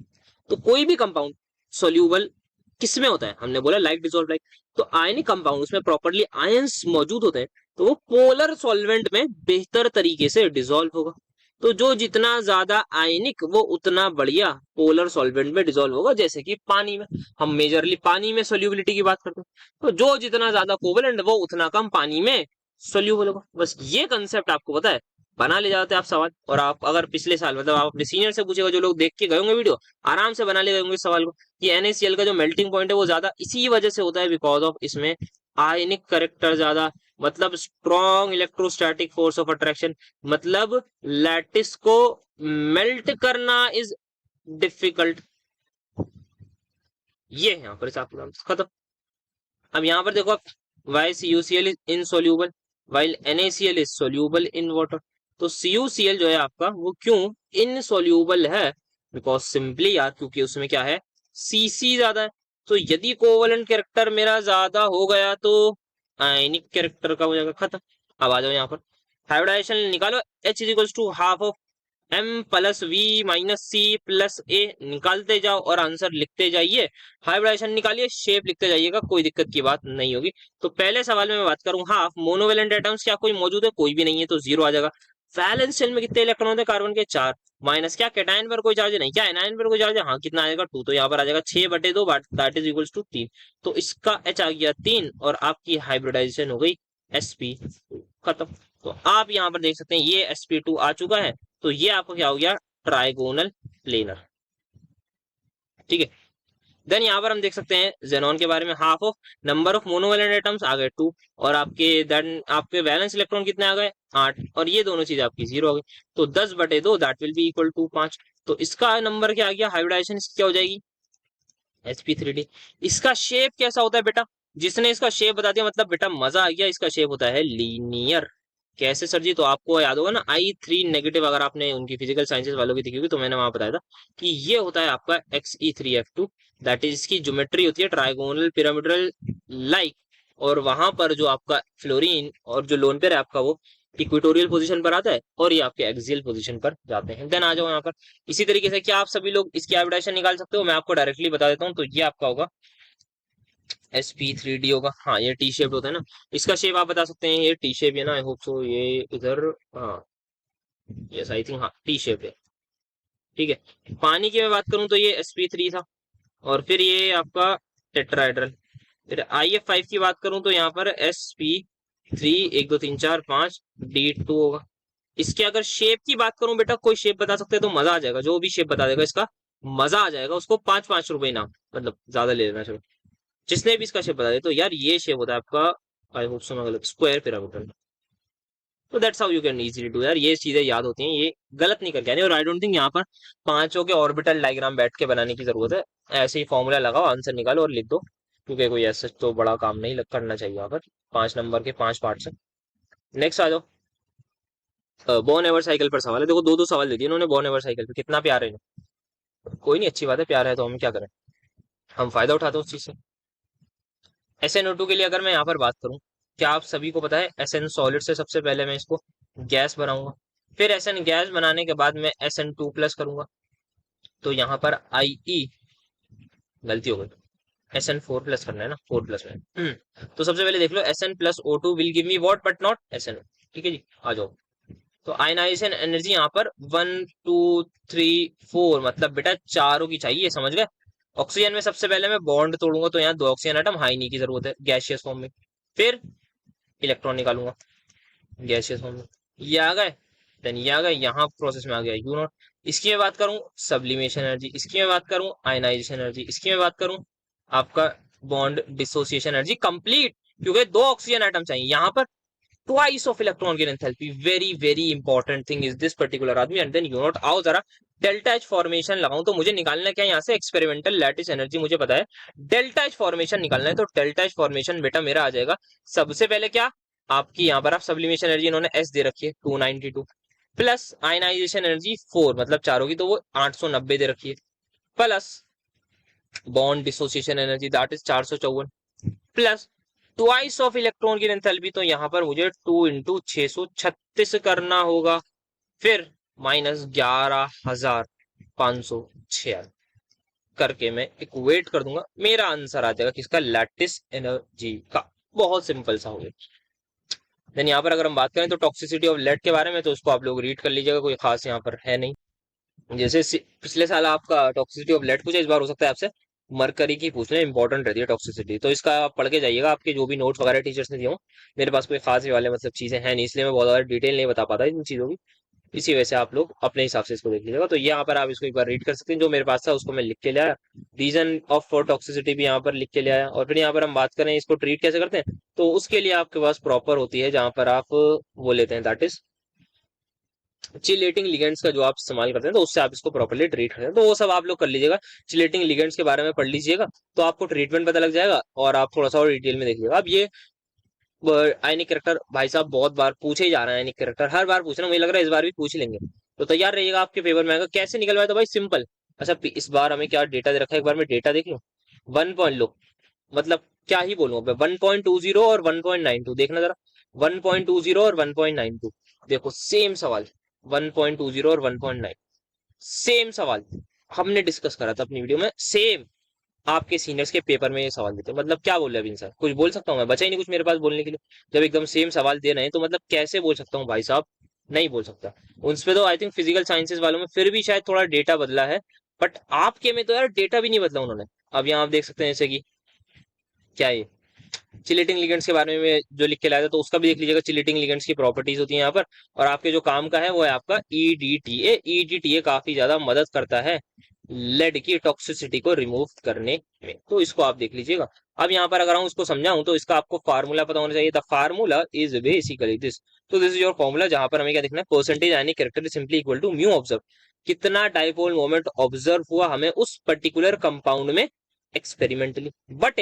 तो कोई भी कंपाउंड सोल्यूबल किसमें होता है, हमने बोला लाइक डिसॉल्व लाइक, तो आयनिक कंपाउंड उसमें प्रॉपर्ली आयंस मौजूद होते हैं, तो वो पोलर सॉल्वेंट में बेहतर तरीके से डिसॉल्व होगा। तो जो जितना ज्यादा आयनिक वो उतना बढ़िया पोलर सॉल्वेंट में डिसॉल्व होगा, जैसे कि पानी में, हम मेजरली पानी में सोल्यूबिलिटी की बात करते हैं, तो जो जितना ज्यादा कोवेलेंट वो उतना कम पानी में सोल्यूबल होगा। बस ये कंसेप्ट आपको पता है, बना ले जाते हैं आप सवाल। और आप अगर पिछले साल मतलब आप अपने सीनियर से पूछेगा, जो लोग देख के गए होंगे वीडियो, आराम से बना ले गए होंगे इस सवाल को, कि NaCl का जो मेल्टिंग पॉइंट है वो ज्यादा इसी वजह से होता है, बिकॉज ऑफ इसमें आयनिक करेक्टर ज्यादा, मतलब strong electrostatic force of attraction, मतलब लैटिस को मेल्ट करना इज डिफिकल्ट। ये है यहाँ पर हिसाब किताब खत्म। अब यहाँ पर देखो आप, why CuCl is insoluble while NaCl is soluble in water. तो CuCl जो है आपका वो क्यों इनसोल्यूबल है, बिकॉज सिंपली यार क्योंकि उसमें क्या है, Cc ज्यादा है। तो यदि कोवेलेंट कैरेक्टर मेरा ज्यादा हो गया तो आयनिक कैरेक्टर का हो जाएगा खत्म। अब आ जाओ यहाँ पर हाइब्रिडाइजेशन निकालो, H is equals to half of M+V-C+A निकालते जाओ और आंसर लिखते जाइए। हाइब्रिडाइजेशन निकालिए, शेप लिखते जाइएगा, कोई दिक्कत की बात नहीं होगी। तो पहले सवाल में मैं बात करूं हाफ मोनोवेलेंट एटम्स, क्या कोई मौजूद है, कोई भी नहीं है, तो 0 आ जाएगा। वैलेंस शेल में कितने इलेक्ट्रॉन होते हैं, कार्बन के 4, माइनस क्या कैटायन पर कोई चार्ज नहीं, क्या एनायन पर कोई चार्ज है, हाँ कितना आएगा 2, तो यहाँ पर आ जाएगा 6/2 दैट इज इक्वल्स टू 3। तो इसका H आ गया 3 और आपकी हाइब्रिडाइजेशन हो गई sp, खत्म। तो आप यहाँ पर देख सकते हैं ये sp2 आ चुका है, तो ये आपको क्या हो गया, ट्राइगोनल प्लेनर, ठीक है। देन यहाँ पर हम देख सकते हैं जेनॉन के बारे में, half of number of monovalent atoms आ गए 2, और आपके देन आपके वैलेंस इलेक्ट्रॉन कितने आ गए 8, और ये दोनों चीज आपकी 0 हो गई, तो 10/2 that will be equal to 5। तो इसका नंबर क्या आ गया, हाइब्रिडाइजेशन इसकी क्या हो जाएगी, sp3d। इसका शेप कैसा होता है बेटा, जिसने इसका शेप बता दिया मतलब बेटा मजा आ गया, इसका शेप होता है लीनियर। कैसे सर जी, तो आपको याद होगा ना I3 नेगेटिव, अगर आपने उनकी फिजिकल साइंसेज वालों की देखी होगी तो मैंने वहां बताया था कि ये होता है आपका Xe3F2, दैट इज इसकी ज्योमेट्री होती है ट्राइगोनल पिरामिडल लाइक, और वहां पर जो आपका फ्लोरीन और जो लोन पेयर है आपका वो इक्वेटोरियल पोजीशन पर आता है, और ये आपके एक्सियल पोजीशन पर जाते हैं। देन आ जाओ यहाँ पर, इसी तरीके से क्या आप सभी लोग इसकी हाइब्रिडाइजेशन निकाल सकते हो, मैं आपको डायरेक्टली बता देता हूँ। तो ये आपका होगा sp3d होगा, हाँ ये टी शेप होता है ना, इसका शेप आप बता सकते हैं, ये टी शेप है ना, आई होप सो ये इधर, हाँ यस आई थिंक हाँ टी शेप है, ठीक है। पानी की मैं बात करूं तो ये sp3 था, और फिर ये आपका टेट्राहेड्रल। फिर IF5 की बात करूं तो यहाँ पर sp3 1 2 3 4 5 D2 होगा, इसके अगर शेप की बात करूं बेटा, कोई शेप बता सकते हैं तो मजा आ जाएगा, जो भी शेप बता देगा इसका मजा आ जाएगा, उसको 5-5 रुपए इनाम, मतलब ज्यादा ले लेना। चलो, जिसने भी इसका शेप बता दिया, तो यार ये शेप होता है आपका, आई होप सो मैं गलत, स्क्वायर पिरामिड। तो that's how you can easily do यार, ये चीजें याद होती हैं, ये गलत नहीं करके आनी। और आई डोंट थिंक यहाँ पर पांचों के ऑर्बिटल डायग्राम बैठ के बनाने की जरूरत है। ऐसे ही फॉर्मूला लगाओ, आंसर निकालो और लिख दो, क्योंकि कोई ऐसा तो बड़ा काम नहीं करना चाहिए यहाँ पर। 5 नंबर के 5 पार्ट है। नेक्स्ट आ जाओ, बॉर्न एवर साइकिल पर सवाल है। देखो दो दो सवाल दे दिए इन्होंने बॉर्न एवर साइकिल पे, कितना प्यार है इन्हें। कोई नहीं, अच्छी बात है, प्यार है तो हम क्या करें, हम फायदा उठाते हैं उस चीज से। SnO2 के लिए अगर मैं यहाँ पर बात करूं, क्या आप सभी को पता है SN सॉलिड से सबसे पहले मैं इसको गैस बनाऊंगा, फिर SN गैस बनाने के बाद मैं SN2+ करूंगा, तो यहाँ पर IE गलती हो गई, SN4+ करना है ना, 4+ में। तो सबसे पहले देख लो, SN+O2 will give me what but not SNO। ठीक है जी, आ जाओ। तो आयनाइजेशन एनर्जी यहाँ पर 1 2 3 4, मतलब बेटा चारों की चाहिए, समझ गए। ऑक्सीजन में सबसे पहले मैं बॉन्ड तोड़ूंगा, तो यहाँ 2 ऑक्सीजन एटम, हाइनी की जरूरत है गैसियस फॉर्म में। फिर इलेक्ट्रॉन निकालूंगा गैसियस फॉर्म में, ये आ गए। देन ये आ गए, यहाँ प्रोसेस में आ गया U0। इसकी मैं बात करूं सब्लिमेशन एनर्जी, इसकी मैं बात करूं आयनाइजेशन एनर्जी, इसकी मैं बात करूं आपका बॉन्ड डिसोसिएशन एनर्जी कंप्लीट, क्योंकि 2 ऑक्सीजन एटम चाहिए यहाँ पर, twice of electron gain enthalpy, very important thing is this particular आदमी। And then U0। आओ जरा डेल्टा एच फॉर्मेशन लगाऊं, तो मुझे निकालना क्या है यहाँ से, एक्सपेरिमेंटल लैटिस एनर्जी मुझे पता है, डेल्टा एच फॉर्मेशन निकालना है। तो डेल्टा एच फॉर्मेशन बेटा मेरा आ जाएगा सबसे पहले क्या, आपकी यहाँ पर आप सब्लिमेशन एनर्जी इन्होंने S दे रखी है 292, प्लस आयनाइजेशन एनर्जी 4, मतलब चारों की, तो वो 890 दे रखी है, plus bond dissociation energy that is 454, plus twice of electron की एंथैल्पी, तो यहाँ पर मुझे 2 × 636 करना होगा, फिर -11,506 करके मैं इक्वेट कर दूंगा, मेरा आंसर आ जाएगा किसका, लैटिस एनर्जी का। बहुत सिंपल सा हो गया। देन यहाँ पर अगर हम बात करें तो टॉक्सिसिटी ऑफ लेड के बारे में, तो उसको आप लोग रीड कर लीजिएगा, कोई खास यहाँ पर है नहीं। जैसे पिछले साल आपका टॉक्सिसिटी ऑफ लेड पूछा, इस बार हो सकता है आपसे मरकरी की पूछ ले, इंपॉर्टेंट रहती है टॉक्सिसिटी, तो इसका आप पढ़ के जाइएगा, आपके जो भी नोट्स वगैरह टीचर्स ने दिए हो। मेरे पास कोई खास ये वाले मतलब चीजें हैं नहीं, इसलिए मैं बहुत ज्यादा डिटेल नहीं बता पाता इन चीजों की, इसी वजह से आप लोग अपने हिसाब से इसको देख लीजिएगा। तो यहाँ पर आप इसको एक बार रीड कर सकते हैं, जो मेरे पास था उसको मैं लिख के ले आया, रीजन ऑफ फॉर टॉक्सिसिटी भी यहाँ पर लिख के ले आया। और फिर यहाँ पर हम बात करें इसको ट्रीट कैसे करते हैं, तो उसके लिए आपके पास प्रॉपर होती है, जहां पर आप वो लेते हैं, दैट इज चिलेटिंग लिगेंड्स का जो आप इस्तेमाल करते हैं, तो उससे आप इसको प्रॉपर्ली ट्रीट करते हैं, तो वो सब आप लोग कर लीजिएगा। चिलेटिंग लिगेंड्स के बारे में पढ़ लीजिएगा, तो आपको ट्रीटमेंट पता लग जाएगा, और आप थोड़ा सा और डिटेल में देखिएगा। अब ये आयनिक करेक्टर भाई साहब बहुत बार पूछे ही जा रहे हैं, आयनिक करेक्टर हर बार पूछ रहे हैं, मुझे लग रहा है इस बार भी पूछ लेंगे, तो तैयार रहिएगा, आपके फेवर में आएगा। कैसे निकलवाए, तो भाई सिंपल। अच्छा, इस बार हमें क्या डेटा दे रखा है, एक बार मैं डेटा देख लूं। 1 लो, मतलब क्या ही बोलूं, 1.20 और 1.92 देखना जरा, 1.20 और 1.92, देखो सेम सवाल, 1.20 और 1.9, सेम सवाल हमने डिस्कस करा था अपनी वीडियो में, सेम आपके सीनियर्स के पेपर में ये सवाल देते हैं। मतलब क्या बोल रहे हैं अभी सर, कुछ बोल सकता हूँ मैं, बचा ही नहीं कुछ मेरे पास बोलने के लिए, जब एकदम सेम सवाल दे रहे हैं, तो मतलब कैसे बोल सकता हूँ भाई साहब, नहीं बोल सकता। उनपे तो आई थिंक फिजिकल साइंसेस वालों में फिर भी शायद थोड़ा डेटा बदला है, बट आपके में तो यार डेटा भी नहीं बदला उन्होंने। अब यहाँ आप देख सकते हैं जैसे कि क्या है, चिलेटिंग लिगेंड्स के बारे में जो लिख के लाया था, तो उसका भी देख लीजिएगा, चिलेटिंग लिगेंड्स की प्रॉपर्टीज होती है यहाँ पर। और आपके जो काम का है वो है आपका EDTA। EDTA काफी ज्यादा मदद करता है लेड की टॉक्सिसिटी को रिमूव करने में, तो इसको आप देख लीजिएगा। अब यहाँ पर अगर हम इसको समझाऊं, तो इसका आपको फार्मूला पता होना चाहिए। The formula is basically this, तो दिस इज योर फार्मूला, जहां पर हमें क्या देखना है, percentage ionic character is simply equal to mu observe, कितना डाइपोल मोमेंट ऑब्जर्व हुआ हमें उस पर्टिकुलर कंपाउंड में एक्सपेरिमेंटली, बट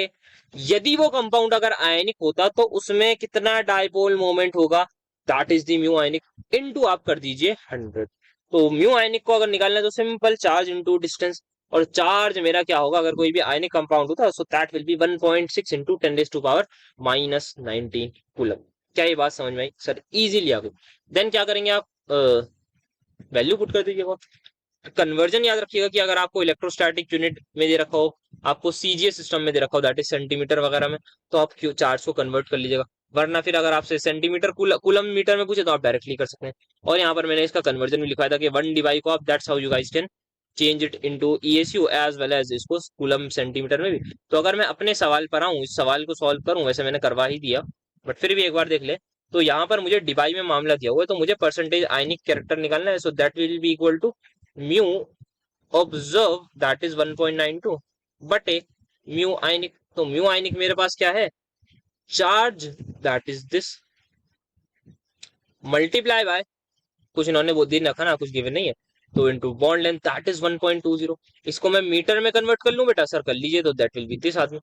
यदि वो कंपाउंड अगर आयनिक होता तो उसमें कितना डाइपोल मोमेंट होगा, that is the mu ionic, into आप कर दीजिए 100। तो म्यू आयनिक को अगर निकालना है तो सिंपल चार्ज इनटू डिस्टेंस, और चार्ज मेरा क्या होगा, अगर कोई भी आयनिक कंपाउंड होता सो that will B 1.6 into 10⁻⁻⁻⁹ coulomb. क्या ये बात समझ में आई सर, इजीली आ गई। देन क्या करेंगे आप, वैल्यू पुट कर दीजिएगा। कन्वर्जन याद रखिएगा कि अगर आपको इलेक्ट्रोस्टैटिक यूनिट में दे रखा हो, आपको CGS सिस्टम में दे रखा हो, दैट इज सेंटीमीटर वगैरह में, तो आप चार्ज को कन्वर्ट कर लीजिएगा। वरना फिर अगर आपसे सेंटीमीटर कूलम मीटर में पूछे, तो आप डायरेक्टली कर सकते हैं। और यहाँ पर मैंने इसका कन्वर्जन भी लिखवाया था कि 1 को आप, that's how you guys can change it into ESU as well as इसको कूलम सेंटीमीटर में भी। तो अगर मैं अपने सवाल पर आऊं, इस सवाल को सॉल्व करूं, वैसे मैंने करवा ही दिया, बट फिर भी एक बार देख ले। तो यहाँ पर मुझे डिबाई में मामला दिया हुआ है, तो मुझे परसेंटेज आयनिक कैरेक्टर निकालना है। So that will be equal to mu observe that is 1.92 बटे म्यू आयनिक। तो म्यू आयनिक मेरे पास क्या है, charge that is this, multiply by, कुछ इन्होंने वो दिन रखा ना, कुछ गिवन नहीं है, तो into bond length that is 1.20। इसको मैं मीटर में कन्वर्ट कर लूं बेटा, सर कर लीजिए, तो दैट विल बी दिस आदमी,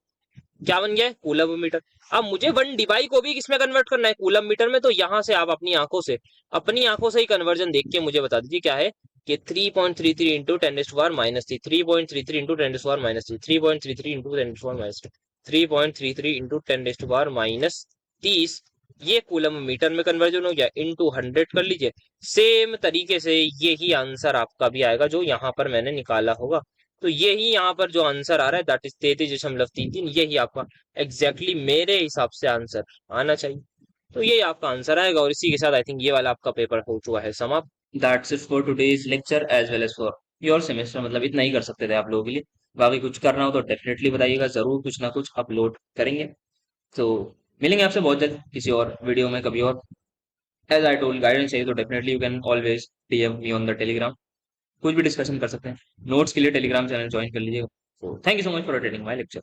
क्या बन गया है, कूलम मीटर। अब मुझे वन डिवाई को भी किसमें कन्वर्ट करना है, कूलम मीटर में। तो यहां से आप अपनी आंखों से ही कन्वर्जन देख के मुझे बता दीजिए क्या है, कि 3.33 इंटू 10⁻³ 3.33 इंटू 10⁻³ 3.33 इंटू 10⁻³ 3.33 इंटू 10⁻30, ये कूलम मीटर में कन्वर्जन हो गया, इंटू 100 कर लीजिए। सेम तरीके से यही आंसर आपका भी आएगा जो यहाँ पर मैंने निकाला होगा। तो यही यहाँ पर जो आंसर आ रहा है दैट इज 33.33, यही आपका एग्जैक्टली मेरे हिसाब से आंसर आना चाहिए। तो यही आपका आंसर आएगा, और इसी के साथ आई थिंक ये वाला आपका पेपर हो चुका है समाप्त। That's it for today's lecture as well as for your semester. मतलब इतना ही कर सकते थे आप लोगों के लिए। बाकी कुछ करना हो तो डेफिनेटली बताइएगा, जरूर कुछ ना कुछ अपलोड करेंगे। तो मिलेंगे आपसे बहुत जल्द किसी और वीडियो में कभी और। एज आई टोल्ड, गाइडेंस चाहिए तो definitely you can always DM me on the Telegram. कुछ भी डिस्कशन कर सकते हैं। नोट्स के लिए टेलीग्राम चैनल ज्वाइन कर लीजिएगा। तो thank you so much for attending my lecture.